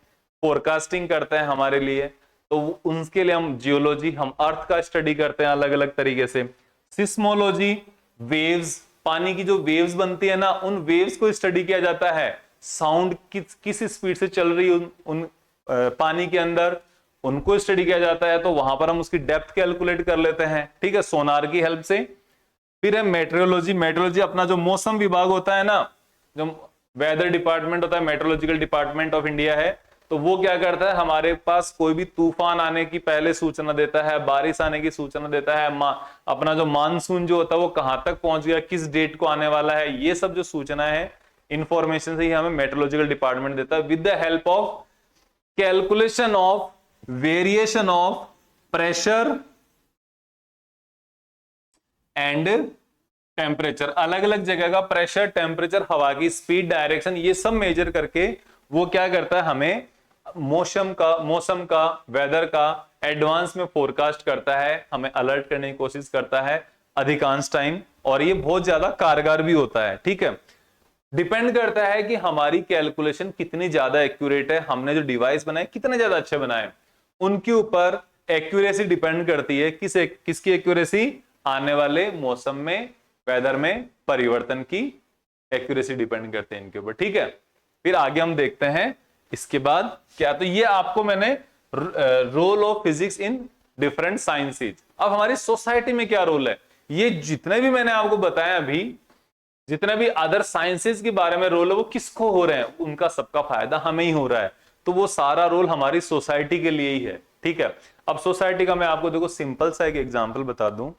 फोरकास्टिंग करते हैं हमारे लिए। तो उनके लिए हम जियोलॉजी, हम अर्थ का स्टडी करते हैं अलग अलग तरीके से। सिस्मोलॉजी, वेव्स, पानी की जो वेव्स बनती है ना, उन वेव्स को स्टडी किया जाता है, साउंड किस स्पीड से चल रही है उन पानी के अंदर, उनको स्टडी किया जाता है। तो वहां पर हम उसकी डेप्थ कैलकुलेट कर लेते हैं, ठीक है, सोनार की हेल्प से। फिर है मेट्रोलॉजी, मेट्रोलॉजी अपना जो मौसम विभाग होता है ना, जो वेदर डिपार्टमेंट होता है, मेट्रोलॉजिकल डिपार्टमेंट ऑफ इंडिया है, तो वो क्या करता है, हमारे पास कोई भी तूफान आने की पहले सूचना देता है, बारिश आने की सूचना देता है, अपना जो मानसून जो होता है वो कहां तक पहुंच गया, किस डेट को आने वाला है, ये सब जो सूचना है, इंफॉर्मेशन से ही हमें मेट्रोलॉजिकल डिपार्टमेंट देता है, with the help of calculation of variation of pressure and temperature. अलग अलग जगह का प्रेशर, टेम्परेचर, हवा की स्पीड, डायरेक्शन, ये सब मेजर करके वो क्या करता है, हमें मौसम का वेदर का एडवांस में फोरकास्ट करता है, हमें अलर्ट करने की कोशिश करता है अधिकांश टाइम, और ये बहुत ज्यादा कारगर भी होता है, ठीक है। डिपेंड करता है कि हमारी कैलकुलेशन कितनी ज्यादा एक्यूरेट है, हमने जो डिवाइस बनाए कितने ज्यादा अच्छे बनाए, उनके ऊपर एक्यूरेसी डिपेंड करती है। किसकी एक्यूरेसी, आने वाले मौसम में, वेदर में परिवर्तन की एक्यूरेसी डिपेंड करते हैं इनके ऊपर। ठीक है, फिर आगे हम देखते हैं इसके बाद क्या। तो ये आपको मैंने role of physics in different sciences. अब हमारी सोसाइटी में क्या रोल है, ये जितने भी मैंने आपको बताया अभी, जितने भी अदर साइंसेज के बारे में रोल है वो किसको हो रहे हैं, उनका सबका फायदा हमें ही हो रहा है। तो वो सारा रोल हमारी सोसाइटी के लिए ही है। ठीक है, अब सोसाइटी का मैं आपको देखो सिंपल सा एक एग्जांपल बता दूं।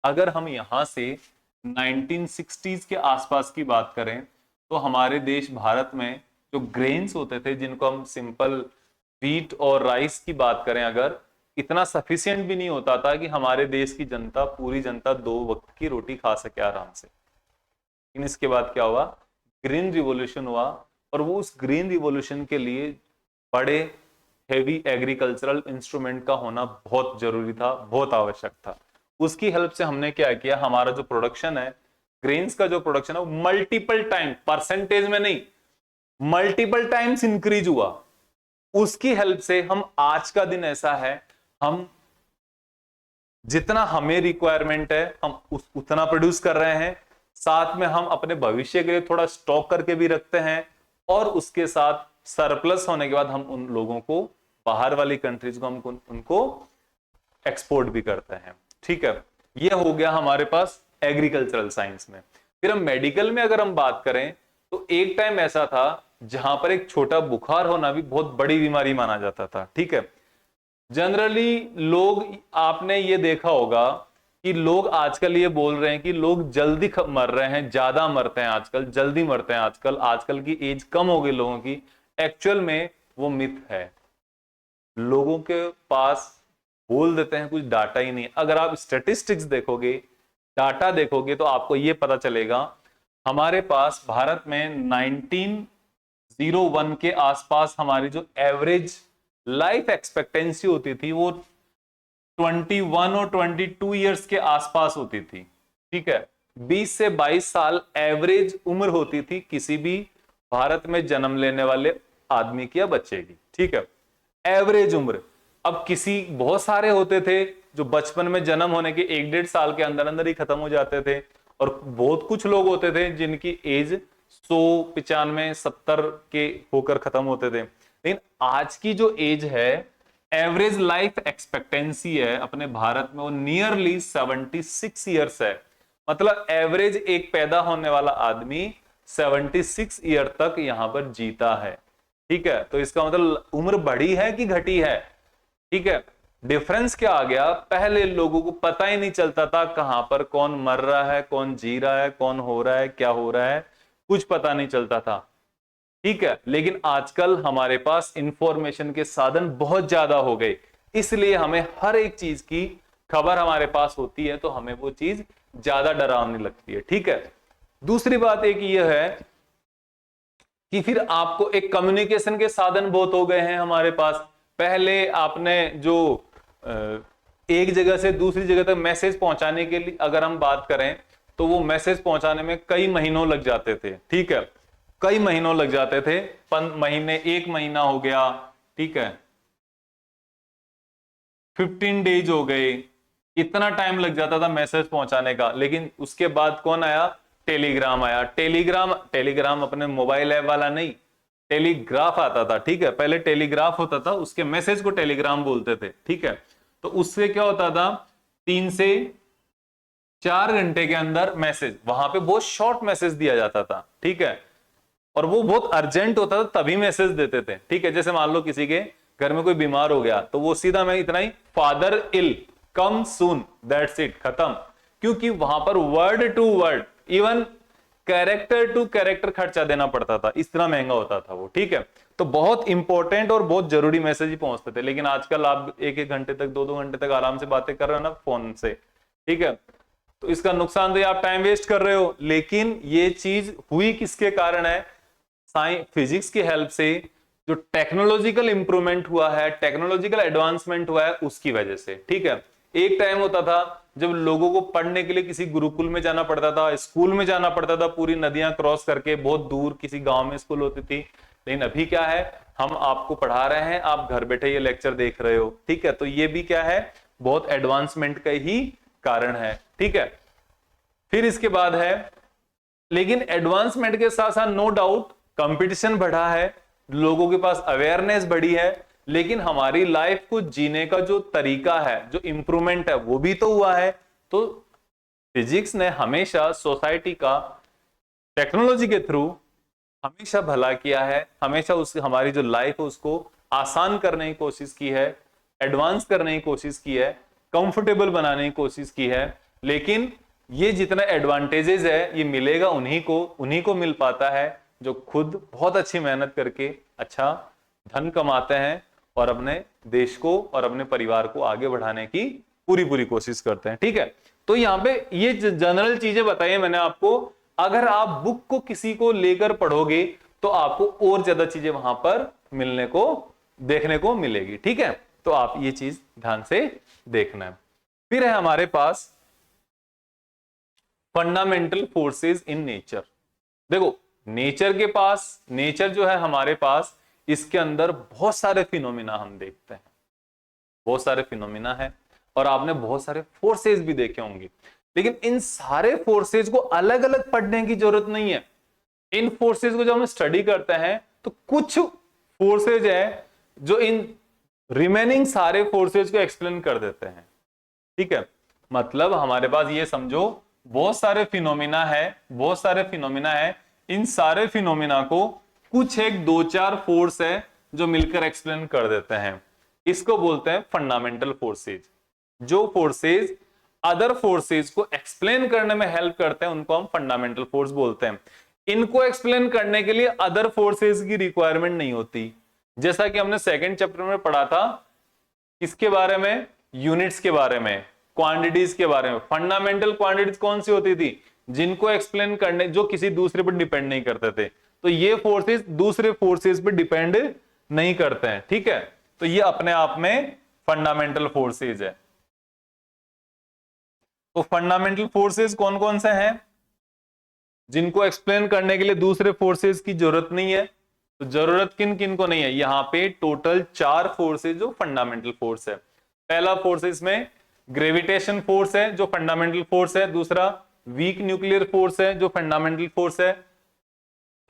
अगर हम यहां से 1960s के आसपास की बात करें तो हमारे देश भारत में जो ग्रेन्स होते थे, जिनको हम सिंपल व्हीट और राइस की बात करें, अगर इतना सफिशिएंट भी नहीं होता था कि हमारे देश की जनता, पूरी जनता 2 वक्त की रोटी खा सके आराम से। लेकिन इसके बाद क्या हुआ, ग्रीन रिवॉल्यूशन हुआ, और वो उस ग्रीन रिवॉल्यूशन के लिए बड़े हेवी एग्रीकल्चरल इंस्ट्रूमेंट का होना बहुत जरूरी था, बहुत आवश्यक था। उसकी हेल्प से हमने क्या किया, हमारा जो प्रोडक्शन है, ग्रेन्स का जो प्रोडक्शन है, वो मल्टीपल टाइम, परसेंटेज में नहीं, मल्टीपल टाइम्स इंक्रीज हुआ। उसकी हेल्प से हम आज का दिन ऐसा है, हम जितना हमें रिक्वायरमेंट है हम उतना प्रोड्यूस कर रहे हैं, साथ में हम अपने भविष्य के लिए थोड़ा स्टॉक करके भी रखते हैं, और उसके साथ सरप्लस होने के बाद हम उन लोगों को, बाहर वाली कंट्रीज को, हम उनको एक्सपोर्ट भी करते हैं। ठीक है, ये हो गया हमारे पास एग्रीकल्चरल साइंस में। फिर हम मेडिकल में अगर हम बात करें तो एक टाइम ऐसा था जहां पर एक छोटा बुखार होना भी बहुत बड़ी बीमारी माना जाता था। ठीक है, जनरली लोग, आपने ये देखा होगा कि लोग आजकल ये बोल रहे हैं कि लोग जल्दी मर रहे हैं, ज्यादा मरते हैं आजकल, जल्दी मरते हैं आजकल, आजकल की एज कम हो गई लोगों की। एक्चुअल में वो मिथ है, लोगों के पास बोल देते हैं, कुछ डाटा ही नहीं। अगर आप स्टैटिस्टिक्स देखोगे, डाटा देखोगे, तो आपको ये पता चलेगा हमारे पास भारत में 1901 के आसपास हमारी जो एवरेज लाइफ एक्सपेक्टेंसी होती थी वो 21 और 22 इयर्स के आसपास होती थी। ठीक है, 20 से 22 साल एवरेज उम्र होती थी किसी भी भारत में जन्म लेने वाले आदमी की या बच्चे की। ठीक है, एवरेज उम्र। अब किसी, बहुत सारे होते थे जो बचपन में जन्म होने के 1-1.5 साल के अंदर अंदर ही खत्म हो जाते थे, और बहुत कुछ लोग होते थे जिनकी एज 100, 95, 70 के होकर खत्म होते थे। लेकिन आज की जो एज है, एवरेज लाइफ एक्सपेक्टेंसी है अपने भारत में, वो नियरली 76 ईयर्स है। मतलब एवरेज एक पैदा होने वाला आदमी 76 ईयर तक यहां पर जीता है। ठीक है, तो इसका मतलब उम्र बढ़ी है कि घटी है। ठीक है, डिफरेंस क्या आ गया, पहले लोगों को पता ही नहीं चलता था कहां पर कौन मर रहा है, कौन जी रहा है, कौन हो रहा है, क्या हो रहा है, कुछ पता नहीं चलता था। ठीक है, लेकिन आजकल हमारे पास इंफॉर्मेशन के साधन बहुत ज्यादा हो गए, इसलिए हमें हर एक चीज की खबर हमारे पास होती है, तो हमें वो चीज ज्यादा डरावनी लगती है। ठीक है, दूसरी बात एक ये है कि फिर आपको एक कम्युनिकेशन के साधन बहुत हो गए हैं हमारे पास। पहले आपने जो एक जगह से दूसरी जगह तक मैसेज पहुंचाने के लिए अगर हम बात करें, तो वो मैसेज पहुंचाने में कई महीनों लग जाते थे। ठीक है, कई महीनों लग जाते थे, 5 महीने, 1 महीना हो गया। ठीक है, 15 डेज हो गए, इतना टाइम लग जाता था मैसेज पहुंचाने का। लेकिन उसके बाद कौन आया, टेलीग्राम आया। टेलीग्राम अपने मोबाइल ऐप वाला नहीं, टेलीग्राफ आता था। ठीक है, पहले टेलीग्राफ होता था, उसके मैसेज को टेलीग्राम बोलते थे। ठीक है, तो उससे क्या होता था, 3 से 4 घंटे के अंदर मैसेज, वहां पे बहुत शॉर्ट मैसेज दिया जाता था। ठीक है, और वो बहुत अर्जेंट होता था तभी मैसेज देते थे। ठीक है, जैसे मान लो किसी के घर में कोई बीमार हो गया, तो वो सीधा, मैं इतना ही, father ill, come soon, that's it, खत्म। क्योंकि वहां पर word to word, even character to character खर्चा देना पड़ता था, इतना महंगा होता था वो। ठीक है, तो बहुत इंपॉर्टेंट और बहुत जरूरी मैसेज ही पहुंचते थे। लेकिन आजकल आप 1-1 घंटे तक, 2-2 घंटे तक आराम से बातें कर रहे हो ना फोन से। ठीक है, तो इसका नुकसान तो ये, आप टाइम वेस्ट कर रहे हो। लेकिन ये चीज हुई किसके कारण है, फिजिक्स की हेल्प से, जो टेक्नोलॉजिकल इंप्रूवमेंट हुआ है, टेक्नोलॉजिकल एडवांसमेंट हुआ है, उसकी वजह से। ठीक है, एक टाइम होता था जब लोगों को पढ़ने के लिए किसी गुरुकुल में जाना पड़ता था, स्कूल में जाना पड़ता था, पूरी नदियां क्रॉस करके, बहुत दूर किसी गांव में स्कूल होती थी। लेकिन अभी क्या है, हम आपको पढ़ा रहे हैं, आप घर बैठे ये लेक्चर देख रहे हो। ठीक है, तो ये भी क्या है, बहुत एडवांसमेंट का ही कारण है। ठीक है। फिर इसके बाद है, लेकिन एडवांसमेंट के साथ साथ नो डाउट कंपटीशन बढ़ा है, लोगों के पास अवेयरनेस बढ़ी है, लेकिन हमारी लाइफ को जीने का जो तरीका है, जो इंप्रूवमेंट है, वो भी तो हुआ है। तो फिजिक्स ने हमेशा सोसाइटी का टेक्नोलॉजी के थ्रू हमेशा भला किया है, हमेशा उस हमारी जो लाइफ है उसको आसान करने की कोशिश की है, एडवांस करने की कोशिश की है, कंफर्टेबल बनाने की कोशिश की है। लेकिन ये जितना एडवांटेजेस है ये मिलेगा उन्हीं को मिल पाता है जो खुद बहुत अच्छी मेहनत करके अच्छा धन कमाते हैं और अपने देश को और अपने परिवार को आगे बढ़ाने की पूरी कोशिश करते हैं। ठीक है, तो यहाँ पे ये जनरल चीजें बताइए मैंने आपको। अगर आप बुक को किसी को लेकर पढ़ोगे तो आपको और ज्यादा चीजें वहां पर मिलने को देखने को मिलेगी। ठीक है, तो आप ये चीज ध्यान से देखना है। फिर है हमारे पास फंडामेंटल फोर्सेस इन नेचर। देखो नेचर के पास, नेचर जो है हमारे पास, इसके अंदर बहुत सारे फिनोमिना हम देखते हैं, बहुत सारे फिनोमिना है और आपने बहुत सारे फोर्सेस भी देखे होंगे। लेकिन इन सारे फोर्सेस को अलग अलग पढ़ने की जरूरत नहीं है। इन फोर्सेस को जब हम स्टडी करते हैं तो कुछ फोर्सेज है जो इन रिमेनिंग सारे फोर्सेज को एक्सप्लेन कर देते हैं। ठीक है, मतलब हमारे पास ये समझो बहुत सारे फिनोमिना है, बहुत सारे फिनोमिना है, इन सारे फिनोमिना को कुछ एक दो चार फोर्स है जो मिलकर एक्सप्लेन कर देते हैं। इसको बोलते हैं फंडामेंटल फोर्सेज। जो फोर्सेज अदर फोर्सेज को एक्सप्लेन करने में हेल्प करते हैं उनको हम फंडामेंटल फोर्स बोलते हैं। इनको एक्सप्लेन करने के लिए अदर फोर्सेज की रिक्वायरमेंट नहीं होती। जैसा कि हमने सेकंड चैप्टर में पढ़ा था, इसके बारे में, यूनिट्स के बारे में, क्वांटिटीज के बारे में। फंडामेंटल क्वांटिटीज कौन सी होती थी? जिनको एक्सप्लेन करने, जो किसी दूसरे पर डिपेंड नहीं करते थे। तो ये फोर्सेस दूसरे फोर्सेस पर डिपेंड नहीं करते हैं। ठीक है, तो ये अपने आप में फंडामेंटल फोर्सेस है। तो फंडामेंटल फोर्सेस कौन कौन से हैं जिनको एक्सप्लेन करने के लिए दूसरे फोर्सेस की जरूरत नहीं है? तो जरूरत किन किन को नहीं है? यहां पे टोटल 4 फोर्सेस जो फंडामेंटल फोर्स है। पहला फोर्स इसमें ग्रेविटेशन फोर्स है जो फंडामेंटल फोर्स है। दूसरा वीक न्यूक्लियर फोर्स है जो फंडामेंटल फोर्स है।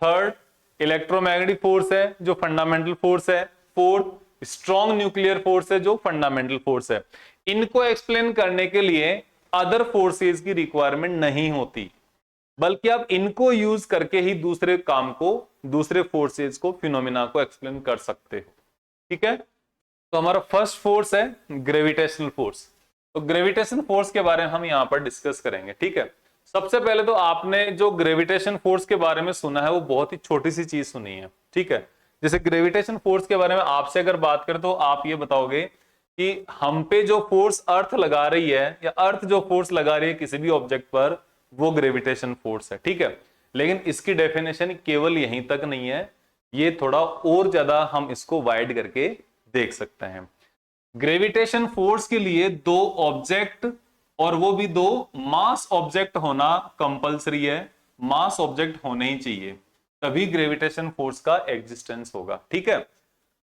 थर्ड इलेक्ट्रोमैग्नेटिक फोर्स है जो फंडामेंटल फोर्स है। फोर्थ स्ट्रॉन्ग न्यूक्लियर फोर्स है जो फंडामेंटल फोर्स है। इनको एक्सप्लेन करने के लिए अदर फोर्सेस की रिक्वायरमेंट नहीं होती, बल्कि आप इनको यूज करके ही दूसरे काम को, दूसरे फोर्सेस को, फिनोमिना को एक्सप्लेन कर सकते हो। ठीक है, तो हमारा फर्स्ट फोर्स है ग्रेविटेशनल फोर्स। तो ग्रेविटेशन फोर्स के बारे में हम यहां पर डिस्कस करेंगे। ठीक है, सबसे पहले तो आपने जो ग्रेविटेशन फोर्स के बारे में सुना है वो बहुत ही छोटी सी चीज सुनी है। ठीक है, जैसे ग्रेविटेशन फोर्स के बारे में आपसे अगर बात करें तो आप ये बताओगे कि हम पे जो फोर्स अर्थ लगा रही है या अर्थ जो फोर्स लगा रही है किसी भी ऑब्जेक्ट पर, वो ग्रेविटेशन फोर्स है। ठीक है, लेकिन इसकी डेफिनेशन केवल यहीं तक नहीं है, ये थोड़ा और ज्यादा हम इसको वाइड करके देख सकते हैं। ग्रेविटेशन फोर्स के लिए दो ऑब्जेक्ट, और वो भी दो मास ऑब्जेक्ट होना कंपलसरी है। मास ऑब्जेक्ट होने ही चाहिए, तभी ग्रेविटेशन फोर्स का एग्जिस्टेंस होगा। ठीक है,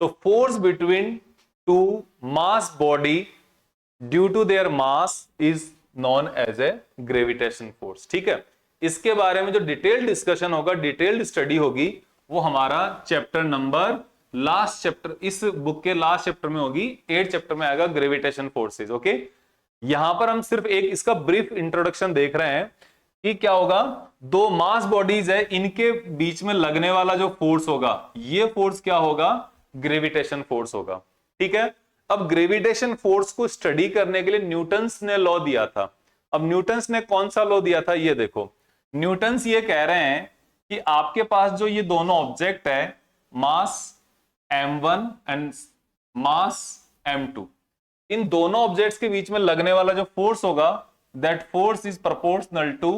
तो force between two mass body due to their mass is known as a gravitation force. ठीक है, इसके बारे में जो डिटेल्ड डिस्कशन होगा, डिटेल्ड स्टडी होगी, वो हमारा चैप्टर नंबर, लास्ट चैप्टर, इस बुक के लास्ट चैप्टर में होगी, 8 चैप्टर में आएगा ग्रेविटेशन फोर्सेस। ओके, यहां पर हम सिर्फ एक इसका ब्रीफ इंट्रोडक्शन देख रहे हैं कि क्या होगा। दो मास बॉडीज है, इनके बीच में लगने वाला जो फोर्स होगा, ये फोर्स क्या होगा? ग्रेविटेशन फोर्स होगा। ठीक है, अब ग्रेविटेशन फोर्स को स्टडी करने के लिए न्यूटन्स ने लॉ दिया था। अब न्यूटन्स ने कौन सा लॉ दिया था ये देखो। न्यूटन्स ये कह रहे हैं कि आपके पास जो ये दोनों ऑब्जेक्ट है, मास m1 एंड मास m2, इन दोनों ऑब्जेक्ट्स के बीच में लगने वाला जो फोर्स होगा, that force is proportional to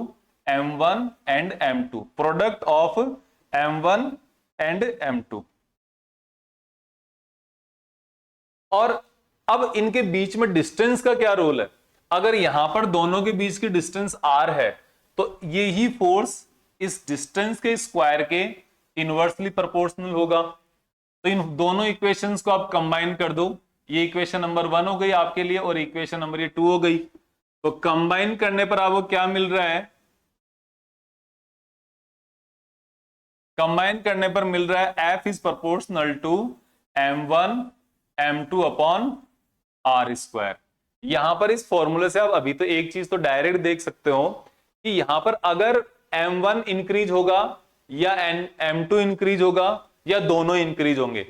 m1 and m2, product of m1 and m2। और अब इनके बीच में डिस्टेंस का क्या रोल है? अगर यहां पर दोनों के बीच की डिस्टेंस r है तो ये ही फोर्स इस डिस्टेंस के स्क्वायर के इनवर्सली प्रोपोर्शनल होगा। तो इन दोनों इक्वेशंस को आप कंबाइन कर दो, ये इक्वेशन नंबर 1 हो गई आपके लिए और इक्वेशन नंबर ये 2 हो गई। तो कंबाइन करने पर आपको क्या मिल रहा है? कंबाइन करने पर मिल रहा है F is proportional to m1 m2 upon R square. यहां पर इस फॉर्मूले से आप अभी तो एक चीज तो डायरेक्ट देख सकते हो कि यहां पर अगर m1 इंक्रीज होगा या m2 इंक्रीज होगा या दोनों इंक्रीज होंगे,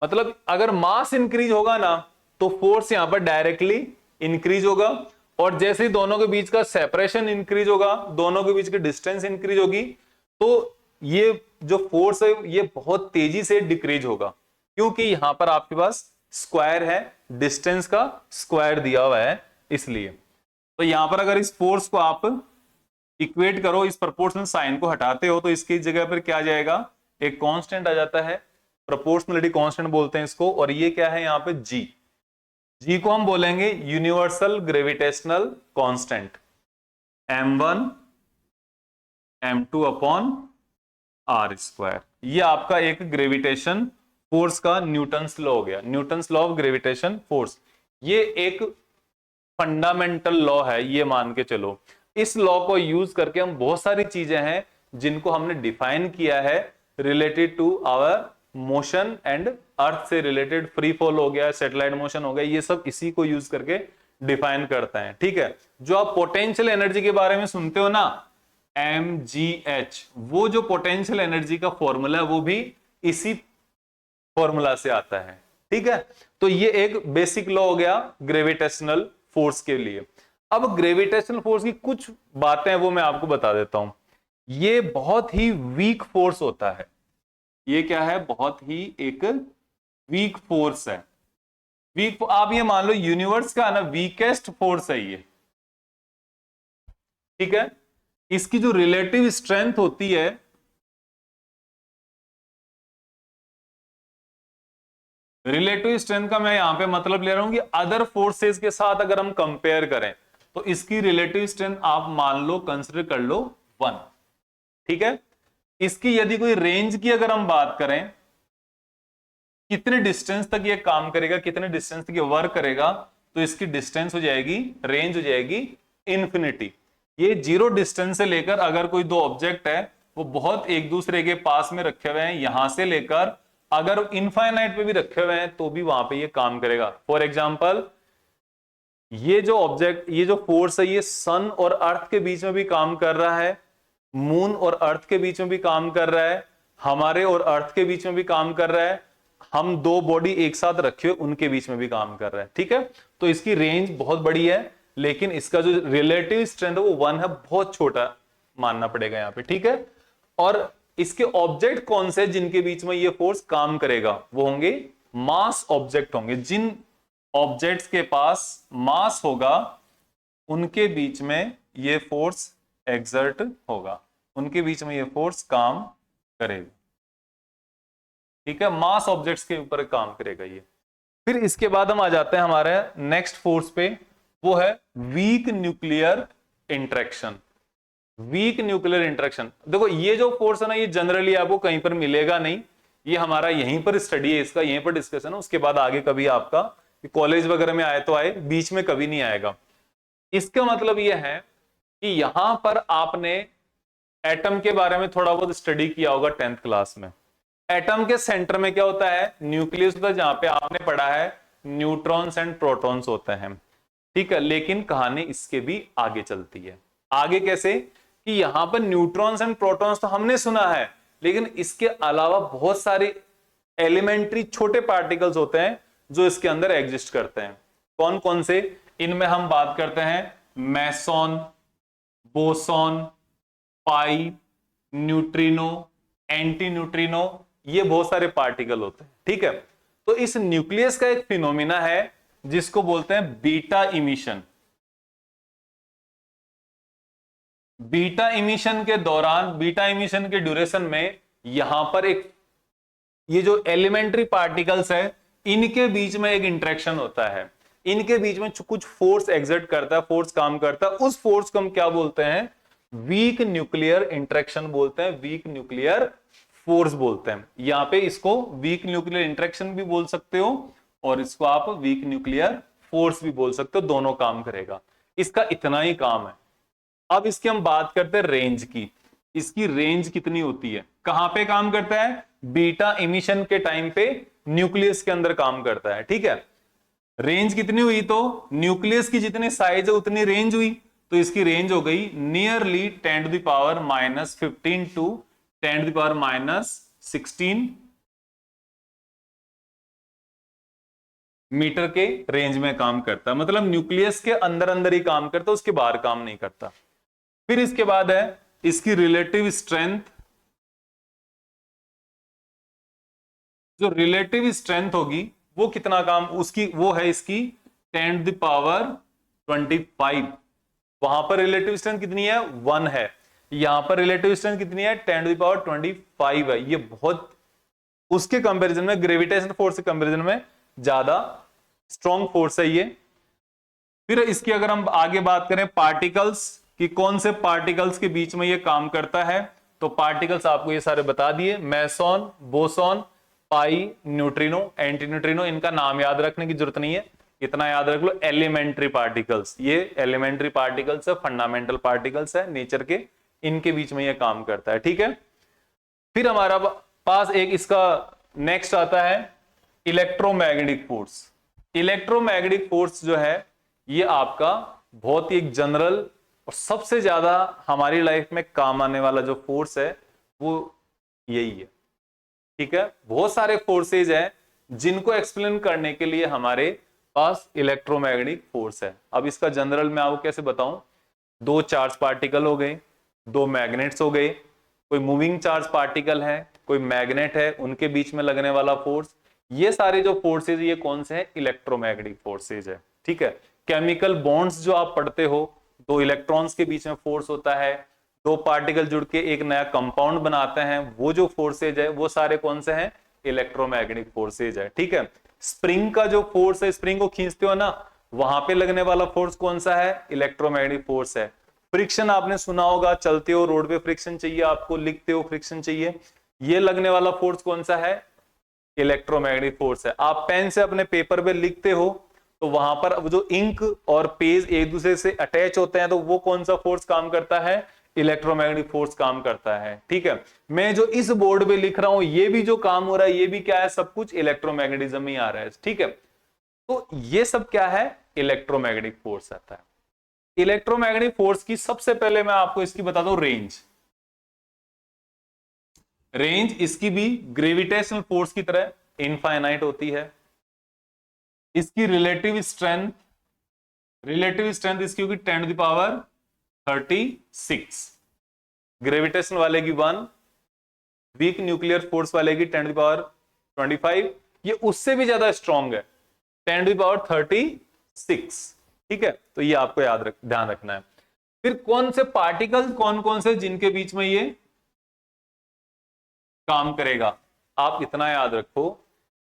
मतलब अगर मास इंक्रीज होगा ना तो फोर्स यहां पर डायरेक्टली इंक्रीज होगा, और जैसे ही दोनों के बीच का सेपरेशन इंक्रीज होगा, दोनों के बीच की डिस्टेंस इंक्रीज होगी, तो ये जो फोर्स है ये बहुत तेजी से डिक्रीज होगा, क्योंकि यहां पर आपके पास स्क्वायर है, डिस्टेंस का स्क्वायर दिया हुआ है इसलिए। तो यहां पर अगर इस फोर्स को आप इक्वेट करो, इस प्रोपोर्शनल साइन को हटाते हो, तो इसकी जगह पर क्या आ जाएगा? एक कांस्टेंट आ जाता है, प्रोपोर्शनलिटी कांस्टेंट बोलते हैं इसको, और ये क्या है यहाँ पे? जी। जी को हम बोलेंगे universal gravitational constant, m1 m2 upon R square. ये आपका एक ग्रेविटेशन फोर्स का न्यूटन्स लॉ हो गया, Newton's law of gravitation force. ये एक फंडामेंटल लॉ है, ये मान के चलो। इस लॉ को यूज करके हम बहुत सारी चीजें हैं जिनको हमने डिफाइन किया है related to our motion and earth से रिलेटेड, फ्री फॉल हो गया, सैटेलाइट मोशन हो गया, ये सब इसी को यूज करके डिफाइन करते हैं। ठीक है, जो आप पोटेंशियल एनर्जी के बारे में सुनते हो ना, mgh, वो जो पोटेंशियल एनर्जी का फॉर्मूला है वो भी इसी फॉर्मूला से आता है। ठीक है, तो ये एक बेसिक लॉ हो गया ग्रेविटेशनल फोर्स के लिए। अब ग्रेविटेशनल फोर्स की कुछ बातें वो मैं आपको बता देता हूं। ये बहुत ही वीक फोर्स होता है। ये क्या है? बहुत ही एक वीक फोर्स है। वीक, आप ये मान लो यूनिवर्स का ना वीकेस्ट फोर्स है ये। ठीक है, इसकी जो रिलेटिव स्ट्रेंथ होती है, रिलेटिव स्ट्रेंथ का मैं यहां पे मतलब ले रहा हूं कि अदर फोर्सेस के साथ अगर हम कंपेयर करें तो इसकी रिलेटिव स्ट्रेंथ आप मान लो, कंसिडर कर लो 1। ठीक है, इसकी यदि कोई रेंज की अगर हम बात करें, कितने डिस्टेंस तक ये काम करेगा, कितने डिस्टेंस तक ये वर्क करेगा, तो इसकी डिस्टेंस हो जाएगी, रेंज हो जाएगी इंफिनिटी। ये जीरो डिस्टेंस से लेकर, अगर कोई दो ऑब्जेक्ट है वो बहुत एक दूसरे के पास में रखे हुए हैं, यहां से लेकर अगर इनफाइनाइट पे भी रखे हुए हैं तो भी वहां पे ये काम करेगा। फॉर एग्जांपल, ये जो ऑब्जेक्ट, ये जो फोर्स है, ये सन और अर्थ के बीच में भी काम कर रहा है, मून और अर्थ के बीच में भी काम कर रहा है, हमारे और अर्थ के बीच में भी काम कर रहा है, हम दो बॉडी एक साथ रखे हुए उनके बीच में भी काम कर रहा है। ठीक है, तो इसकी रेंज बहुत बड़ी है, लेकिन इसका जो रिलेटिव स्ट्रेंथ है वो 1 है, बहुत छोटा मानना पड़ेगा यहां पे। ठीक है, और इसके ऑब्जेक्ट कौन से जिनके बीच में ये फोर्स काम करेगा? वो होंगे मास ऑब्जेक्ट होंगे। जिन ऑब्जेक्ट्स के पास मास होगा उनके बीच में ये फोर्स एक्सर्ट होगा, उनके बीच में ये फोर्स काम करेगा। ठीक है, मास ऑब्जेक्ट्स के ऊपर काम करेगा ये। फिर इसके बाद हम आ जाते हैं हमारे नेक्स्ट फोर्स पे, वो है weak nuclear interaction. Weak nuclear interaction, देखो ये जो फोर्स है ना, ये जनरली आपको कहीं पर मिलेगा नहीं, ये हमारा यहीं पर स्टडी है, इसका यहीं पर डिस्कशन है, उसके बाद आगे कभी आपका कॉलेज वगैरह में आए तो आए, बीच में कभी नहीं आएगा। इसका मतलब यह है कि यहां पर आपने एटम के बारे में थोड़ा बहुत स्टडी किया होगा 10th क्लास में। एटम के सेंटर में क्या होता है? न्यूक्लियस होता है, जहां पे आपने पढ़ा है न्यूट्रॉन्स एंड प्रोटॉन्स होते हैं। ठीक है, लेकिन कहानी इसके भी आगे चलती है। आगे कैसे? कि यहां पर न्यूट्रॉन्स एंड प्रोटॉन्स तो हमने सुना है, लेकिन इसके अलावा बहुत सारे एलिमेंट्री छोटे पार्टिकल्स होते हैं जो इसके अंदर एग्जिस्ट करते हैं। कौन कौन से? इनमें हम बात करते हैं मेसॉन, बोसॉन, पाई, न्यूट्रिनो, एंटी न्यूट्रिनो, ये बहुत सारे पार्टिकल होते हैं। ठीक है, तो इस न्यूक्लियस का एक फिनोमिना है जिसको बोलते हैं बीटा इमिशन। बीटा इमिशन के दौरान, बीटा इमिशन के ड्यूरेशन में यहां पर एक, ये जो एलिमेंट्री पार्टिकल्स है इनके बीच में एक इंटरेक्शन होता है, इनके बीच में कुछ फोर्स एग्जर्ट करता है, फोर्स काम करता है, उस फोर्स को हम क्या बोलते हैं? वीक न्यूक्लियर इंटरेक्शन बोलते हैं, वीक न्यूक्लियर फोर्स बोलते हैं। यहां पे इसको वीक न्यूक्लियर इंटरेक्शन भी बोल सकते हो और इसको आप वीक न्यूक्लियर फोर्स भी बोल सकते हो, दोनों काम करेगा। इसका इतना ही काम है। अब इसकी हम बात करते हैं रेंज की। इसकी रेंज कितनी होती है, कहां पे काम करता है, बीटा इमिशन के टाइम पे न्यूक्लियस के अंदर काम करता है, ठीक है। रेंज कितनी हुई, तो न्यूक्लियस की जितनी साइज है उतनी रेंज हुई, तो इसकी रेंज हो गई नियरली 10⁻⁻15 टू 10⁻⁻16 मीटर के रेंज में काम करता है। मतलब न्यूक्लियस के अंदर अंदर ही काम करता है, उसके बाहर काम नहीं करता। फिर इसके बाद है इसकी रिलेटिव स्ट्रेंथ। जो रिलेटिव स्ट्रेंथ होगी वो कितना काम उसकी, वो है इसकी 10⁻25। वहां पर रिलेटिव स्ट्रेंथ कितनी है, 1 है। यहां पर रिलेटिव स्ट्रेंथ कितनी है, 10⁻25 है। ये बहुत उसके कंपैरिजन में, ग्रेविटेशन फोर्स के कंपैरिजन में ज्यादा स्ट्रॉन्ग फोर्स है ये। फिर इसकी अगर हम आगे बात करें पार्टिकल्स कि कौन से पार्टिकल्स के बीच में ये काम करता है, तो पार्टिकल्स आपको ये सारे बता दिए, मेसॉन, बोसॉन, पाई, न्यूट्रिनो, एंटी न्यूट्रिनो। इनका नाम याद रखने की जरूरत नहीं है, इतना याद रख लो, एलिमेंट्री पार्टिकल्स। ये एलिमेंट्री पार्टिकल्स है, फंडामेंटल पार्टिकल्स है नेचर के, इनके बीच में ये काम करता है, ठीक है। फिर हमारा पास एक इसका नेक्स्ट आता है इलेक्ट्रोमैग्नेटिक फोर्स। इलेक्ट्रोमैग्नेटिक फोर्स जो है ये आपका बहुत ही एक जनरल और सबसे ज्यादा हमारी लाइफ में काम आने वाला जो फोर्स है वो यही है, ठीक है। बहुत सारे फोर्सेज हैं जिनको एक्सप्लेन करने के लिए हमारे पास इलेक्ट्रोमैग्नेटिक फोर्स है। अब इसका जनरल मैं आपको कैसे बताऊं, 2 चार्ज पार्टिकल हो गए, 2 मैग्नेट्स हो गए, कोई मूविंग चार्ज पार्टिकल है, कोई मैग्नेट है, उनके बीच में लगने वाला फोर्स, ये सारे जो फोर्सेज ये कौन से हैं, इलेक्ट्रोमैग्नेटिक फोर्सेज है, ठीक है। केमिकल बॉन्ड्स जो आप पढ़ते हो, 2 इलेक्ट्रॉन्स के बीच में फोर्स होता है, 2 पार्टिकल जुड़ के एक नया कंपाउंड बनाते हैं, वो जो फोर्सेज है वो सारे कौन से हैं, इलेक्ट्रोमैग्नेटिक फोर्सेज है, ठीक है। स्प्रिंग का जो फोर्स है, स्प्रिंग को खींचते हो ना, वहां पे लगने वाला फोर्स कौन सा है, इलेक्ट्रोमैग्नेटिक फोर्स है। फ्रिक्शन आपने सुना होगा, चलते हो रोड पे फ्रिक्शन चाहिए आपको, लिखते हो फ्रिक्शन चाहिए, ये लगने वाला फोर्स कौन सा है, इलेक्ट्रोमैग्नेटिक फोर्स है। आप पेन से अपने पेपर पे लिखते हो तो वहां पर जो इंक और पेज एक दूसरे से अटैच होते हैं, तो वो कौन सा फोर्स काम करता है, इलेक्ट्रोमैग्नेटिक फोर्स काम करता है, ठीक है। मैं जो इस बोर्ड पे लिख रहा हूं ये भी जो काम हो रहा है ये भी क्या है, सब कुछ इलेक्ट्रोमैग्नेटिज्म ही आ रहा है, ठीक है। तो ये सब क्या है, इलेक्ट्रोमैग्नेटिक फोर्स आता है। इलेक्ट्रोमैग्नेटिक फोर्स की सबसे पहले मैं आपको इसकी बता दूं रेंज। रेंज इसकी भी ग्रेविटेशनल फोर्स की तरह इनफाइनाइट होती है। इसकी रिलेटिव स्ट्रेंथ इसकी होगी 10⁻36, ग्रेविटेशन वाले की 1, वीक न्यूक्लियर फोर्स वाले की 10⁻25, ये उससे भी ज्यादा स्ट्रॉन्ग है, 10⁻36, ठीक है। तो ये आपको ध्यान रखना है। फिर कौन से पार्टिकल कौन कौन से जिनके बीच में ये काम करेगा, आप इतना याद रखो,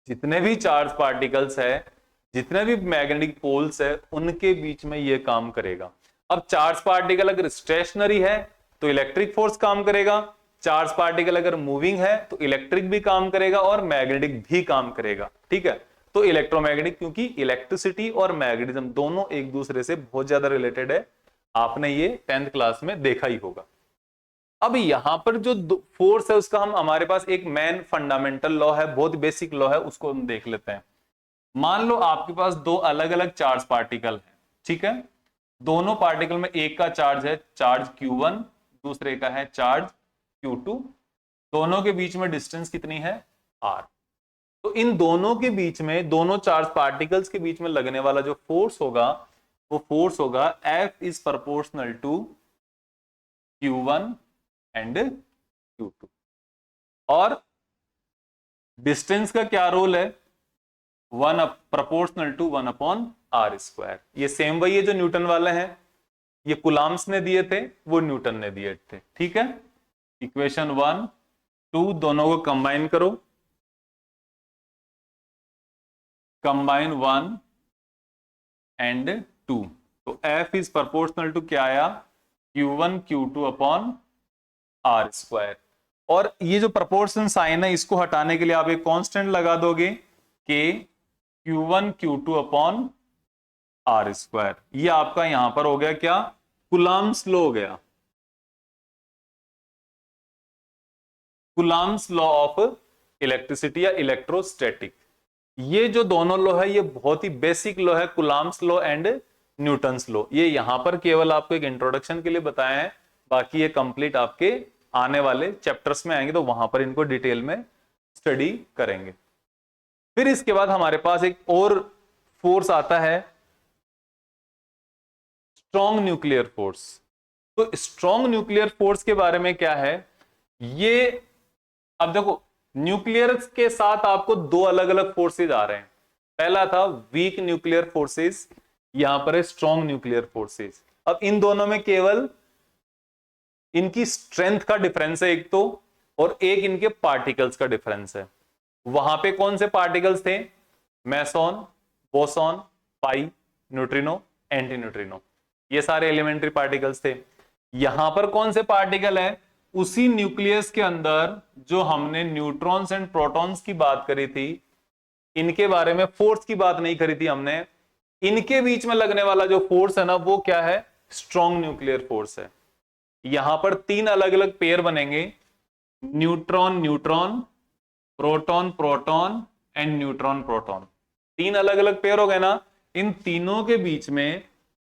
जितने भी चार्ज पार्टिकल्स है, जितने भी मैग्नेटिक पोल्स है, उनके बीच में ये काम करेगा। अब चार्ज पार्टिकल अगर स्टेशनरी है तो इलेक्ट्रिक फोर्स काम करेगा, चार्ज पार्टिकल अगर मूविंग है तो इलेक्ट्रिक भी काम करेगा और मैग्नेटिक भी काम करेगा, ठीक है। तो इलेक्ट्रोमैग्नेटिक, क्योंकि इलेक्ट्रिसिटी और मैग्नेटिज्म दोनों एक दूसरे से बहुत ज्यादा रिलेटेड है, आपने ये 10th क्लास में देखा ही होगा। अब यहां पर जो फोर्स है उसका हमारे पास एक मेन फंडामेंटल लॉ है, बहुत बेसिक लॉ है, उसको हम देख लेते हैं। मान लो आपके पास 2 अलग अलग चार्ज पार्टिकल है, ठीक है। दोनों पार्टिकल में एक का चार्ज है चार्ज Q1, दूसरे का है चार्ज Q2, दोनों के बीच में डिस्टेंस कितनी है, R। तो इन दोनों के बीच में, दोनों चार्ज पार्टिकल्स के बीच में लगने वाला जो फोर्स होगा वो फोर्स होगा F is proportional to Q1 and Q2। और डिस्टेंस का क्या रोल है, 1 प्रोपोर्शनल टू 1/r²। ये सेम वही है जो न्यूटन वाले हैं, ये कुलाम्स ने दिए थे, वो न्यूटन ने दिए थे, ठीक है। इक्वेशन 1 2 दोनों को कंबाइन करो, कंबाइन 1 एंड 2, तो F इज प्रोपोर्शनल टू क्या आया, Q1 Q2/r²। और ये जो प्रोपोर्शन साइन है इसको हटाने के लिए आप एक कांस्टेंट लगा दोगे कि Q1 Q2/r², आर स्क्वायर। ये आपका यहां पर हो गया क्या, कूलम्ब्स लॉ हो गया, कूलम्ब्स लॉ ऑफ इलेक्ट्रिसिटी या इलेक्ट्रोस्टैटिक। ये जो दोनों लॉ है ये बहुत ही बेसिक लॉ है, Coulomb's law and Newton's law. ये यहां पर केवल आपको एक इंट्रोडक्शन के लिए बताया है, बाकी ये कंप्लीट आपके आने वाले चैप्टर्स में आएंगे तो वहां पर इनको डिटेल में स्टडी करेंगे। फिर इसके बाद हमारे पास एक और फोर्स आता है, स्ट्रॉन्ग न्यूक्लियर फोर्स। तो स्ट्रॉन्ग न्यूक्लियर फोर्स के बारे में क्या है, ये अब देखो न्यूक्लियर के साथ आपको दो अलग अलग फोर्सेज आ रहे हैं। पहला था वीक न्यूक्लियर फोर्सेस, यहां पर है स्ट्रॉन्ग न्यूक्लियर फोर्सेस। अब इन दोनों में केवल इनकी स्ट्रेंथ का डिफरेंस है एक तो, और एक इनके पार्टिकल्स का डिफरेंस है। वहां पे कौन से पार्टिकल्स थे, मेसॉन, बोसॉन, पाई, न्यूट्रिनो, एंटी न्यूट्रिनो, ये सारे एलिमेंट्री पार्टिकल्स थे। यहां पर कौन से पार्टिकल है, उसी न्यूक्लियस के अंदर जो हमने न्यूट्रॉन्स एंड प्रोटॉन्स की बात करी थी, इनके बारे में फोर्स की बात नहीं करी थी हमने, इनके बीच में लगने वाला जो फोर्स है ना वो क्या है, स्ट्रॉन्ग न्यूक्लियर फोर्स है। यहां पर तीन अलग अलग पेयर बनेंगे, neutron neutron, proton proton and neutron proton. तीन अलग अलग पेयर हो गए ना, इन तीनों के बीच में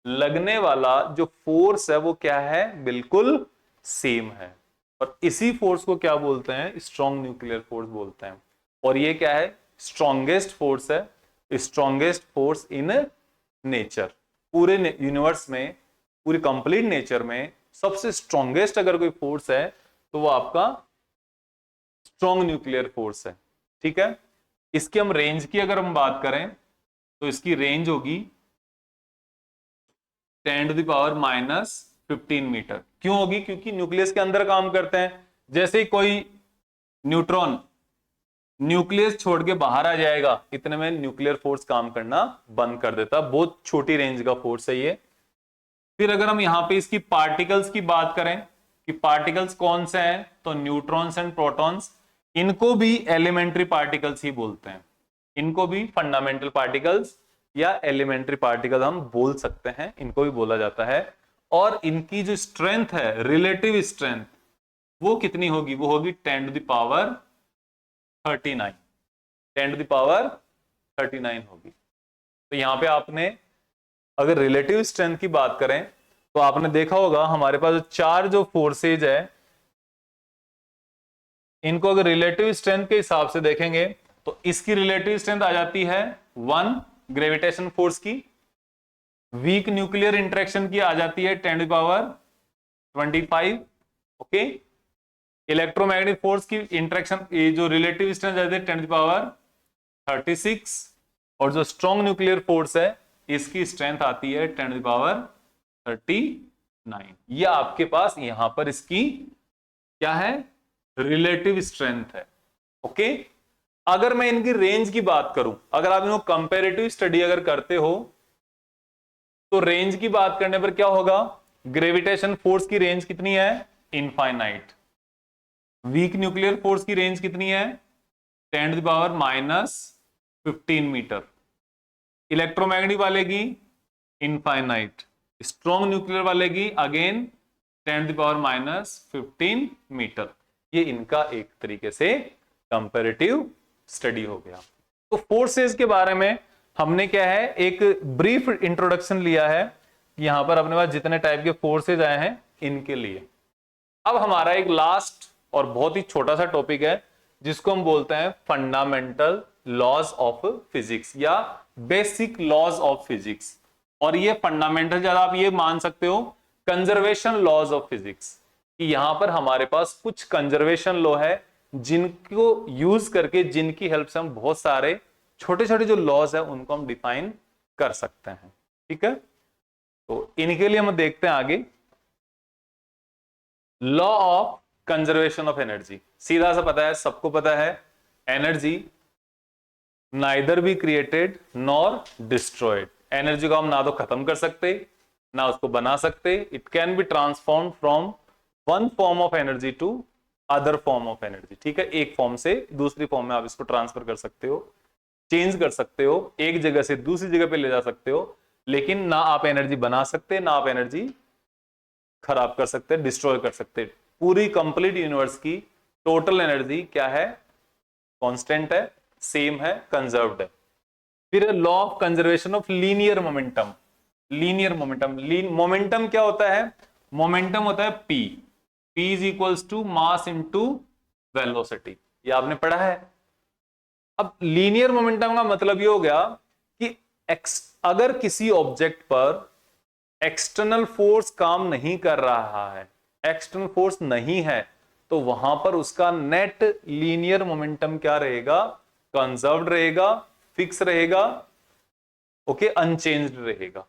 लगने वाला जो फोर्स है वो क्या है, बिल्कुल सेम है। और इसी फोर्स को क्या बोलते हैं, स्ट्रॉन्ग न्यूक्लियर फोर्स बोलते हैं। और ये क्या है, स्ट्रॉन्गेस्ट फोर्स है, स्ट्रॉन्गेस्ट फोर्स इन नेचर। पूरे यूनिवर्स में, पूरी कंप्लीट नेचर में सबसे स्ट्रॉन्गेस्ट अगर कोई फोर्स है तो वो आपका स्ट्रॉन्ग न्यूक्लियर फोर्स है। ठीक है, इसकी हम रेंज की अगर हम बात करें तो इसकी रेंज होगी 10⁻⁻15 मीटर। क्यों होगी, क्योंकि न्यूक्लियस के अंदर काम करते हैं। जैसे ही कोई न्यूट्रॉन न्यूक्लियस छोड़ के बाहर आ जाएगा, इतने में न्यूक्लियर फोर्स काम करना बंद कर देता। बहुत छोटी रेंज का फोर्स है ये। फिर अगर हम यहां पे इसकी पार्टिकल्स की बात करें कि पार्टिकल्स कौन से हैं, तो न्यूट्रॉन्स एंड प्रोटॉन्स, इनको भी एलिमेंट्री पार्टिकल्स ही बोलते हैं। इनको भी फंडामेंटल पार्टिकल्स या एलिमेंट्री पार्टिकल हम बोल सकते हैं, इनको भी बोला जाता है। और इनकी जो स्ट्रेंथ है, रिलेटिव स्ट्रेंथ, वो कितनी होगी, वो होगी 10⁻39, 10⁻39 होगी। तो यहां पे आपने अगर रिलेटिव स्ट्रेंथ की बात करें तो आपने देखा होगा हमारे पास चार जो फोर्सेज है, इनको अगर रिलेटिव स्ट्रेंथ के हिसाब से देखेंगे तो इसकी रिलेटिव स्ट्रेंथ आ जाती है 1 ग्रेविटेशन फोर्स की, वीक न्यूक्लियर इंटरेक्शन की आ जाती है 10⁻25। ओके, इलेक्ट्रोमैग्नेटिक फोर्स की इंटरेक्शन जो रिलेटिव स्ट्रेंथ आ जाती है 10⁻36, और जो स्ट्रॉन्ग न्यूक्लियर फोर्स है इसकी स्ट्रेंथ आती है 10⁻39। ये आपके पास यहां पर इसकी क्या है, रिलेटिव स्ट्रेंथ है। ओके, अगर मैं इनकी रेंज की बात करूं, अगर आप इनको कंपैरेटिव स्टडी अगर करते हो तो रेंज की बात करने पर क्या होगा, ग्रेविटेशन फोर्स की रेंज कितनी है, इनफाइनाइट। वीक न्यूक्लियर फोर्स की रेंज कितनी है, 10⁻⁻15 मीटर। इलेक्ट्रोमैग्नेटिक वाले की इनफाइनाइट, स्ट्रॉन्ग न्यूक्लियर वाले की अगेन 10⁻⁻15 मीटर। ये इनका एक तरीके से कंपैरेटिव स्टडी हो गया। तो फोर्सेस के बारे में हमने क्या है, एक ब्रीफ इंट्रोडक्शन लिया है। यहां पर अपने पास जितने टाइप के फोर्सेज आए हैं इनके लिए। अब हमारा एक लास्ट और बहुत ही छोटा सा टॉपिक है जिसको हम बोलते हैं फंडामेंटल लॉज ऑफ फिजिक्स या बेसिक लॉज ऑफ फिजिक्स। और ये फंडामेंटल, ज्यादा आप ये मान सकते हो कंजर्वेशन लॉज ऑफ फिजिक्स, कि यहां पर हमारे पास कुछ कंजर्वेशन लॉ है जिनको यूज करके, जिनकी हेल्प से हम बहुत सारे छोटे छोटे जो लॉज है उनको हम डिफाइन कर सकते हैं। ठीक है, तो इनके लिए हम देखते हैं आगे law of conservation of energy. सीधा सा पता है, सबको पता है, energy neither be created nor destroyed. Energy को हम ना तो खत्म कर सकते ना उसको बना सकते। It can be transform from one form of energy to other form of energy. ठीक है, एक फॉर्म से दूसरी फॉर्म में आप इसको ट्रांसफर कर सकते हो, चेंज कर सकते हो, एक जगह से दूसरी जगह पे ले जा सकते हो, लेकिन ना आप एनर्जी बना सकते, ना आप एनर्जी खराब कर सकते, डिस्ट्रॉय कर सकते। पूरी कंप्लीट यूनिवर्स की टोटल एनर्जी क्या है, कांस्टेंट है, सेम है, कंजर्व्ड है। फिर law of conservation of linear momentum. Linear momentum, momentum क्या होता है, मोमेंटम होता है P, P is equals to mass into velocity, ये आपने पढ़ा है। अब लीनियर मोमेंटम का मतलब ये हो गया कि अगर किसी ऑब्जेक्ट पर एक्सटर्नल फोर्स काम नहीं कर रहा है, एक्सटर्नल फोर्स नहीं है, तो वहां पर उसका नेट लीनियर मोमेंटम क्या रहेगा, कंजर्व्ड रहेगा, फिक्स रहेगा, ओके, अनचेंज्ड रहेगा।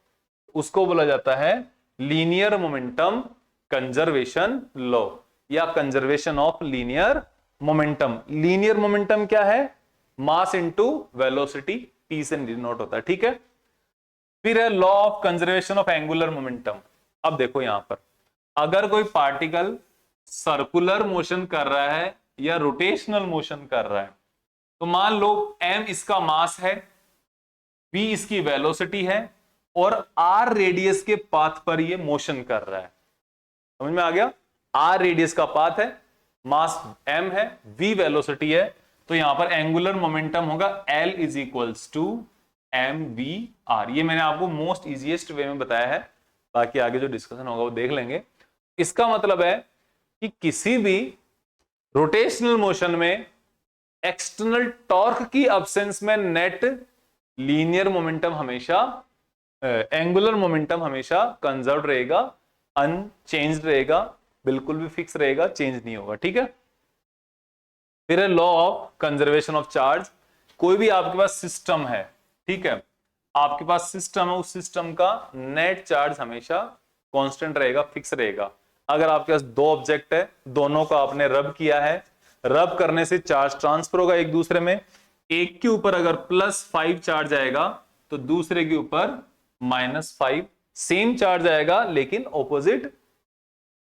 उसको बोला जाता है लीनियर मोमेंटम कंजर्वेशन लॉ या conservation of linear momentum. Linear momentum क्या है, मास इंटू वेलोसिटी, टी से डिनोट होता है, ठीक है। फिर है law of conservation of angular momentum. अब देखो यहां पर अगर कोई पार्टिकल सर्कुलर मोशन कर रहा है या रोटेशनल मोशन कर रहा है, तो मान लो m इसका मास है, v इसकी वेलोसिटी है और r रेडियस के पाथ पर ये मोशन कर रहा है। समझ में आ गया, r रेडियस का पाथ है, मास m है, v वेलोसिटी है, तो यहां पर एंगुलर मोमेंटम होगा L is equals to mv/r। ये मैंने आपको मोस्ट इजीएस्ट वे में बताया है, बाकी आगे जो डिस्कशन होगा वो देख लेंगे। इसका मतलब है कि किसी भी रोटेशनल मोशन में एक्सटर्नल टॉर्क की अब्सेंस में नेट लीनियर मोमेंटम हमेशा, एंगुलर मोमेंटम हमेशा कंजर्व रहेगा, अनचेंज्ड रहेगा, बिल्कुल भी फिक्स रहेगा, चेंज नहीं होगा, ठीक है। फिर है law of conservation of charge. कोई भी आपके पास सिस्टम है, ठीक है, आपके पास सिस्टम है, उस सिस्टम का नेट चार्ज हमेशा कांस्टेंट रहेगा, फिक्स रहेगा। अगर आपके पास दो ऑब्जेक्ट है, दोनों को आपने रब किया है, रब करने से चार्ज ट्रांसफर होगा एक दूसरे में। एक के ऊपर अगर +5 चार्ज आएगा तो दूसरे के ऊपर -5, सेम चार्ज आएगा लेकिन ऑपोजिट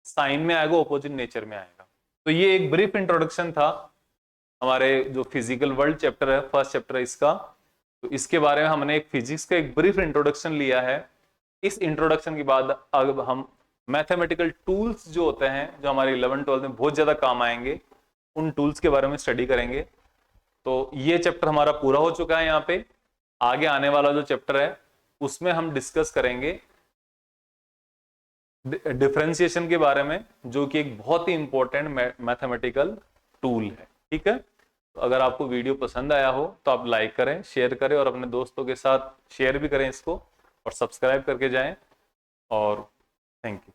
साइन में आएगा, ऑपोजिट नेचर में आएगा। तो ये एक ब्रीफ इंट्रोडक्शन था हमारे जो फिजिकल वर्ल्ड चैप्टर है, फर्स्ट चैप्टर है इसका। तो इसके बारे में हमने एक फिजिक्स का एक ब्रीफ इंट्रोडक्शन लिया है। इस इंट्रोडक्शन के बाद अब हम मैथमेटिकल टूल्स जो होते हैं, जो हमारे 11-12 में बहुत ज्यादा काम आएंगे, उन टूल्स के बारे में स्टडी करेंगे। तो ये चैप्टर हमारा पूरा हो चुका है। यहाँ पे आगे आने वाला जो चैप्टर है उसमें हम डिस्कस करेंगे डिफरेंशिएशन के बारे में, जो कि एक बहुत ही इंपॉर्टेंट मैथमेटिकल टूल है, ठीक है। तो अगर आपको वीडियो पसंद आया हो तो आप लाइक करें, शेयर करें और अपने दोस्तों के साथ शेयर भी करें इसको, और सब्सक्राइब करके जाएं। और थैंक यू।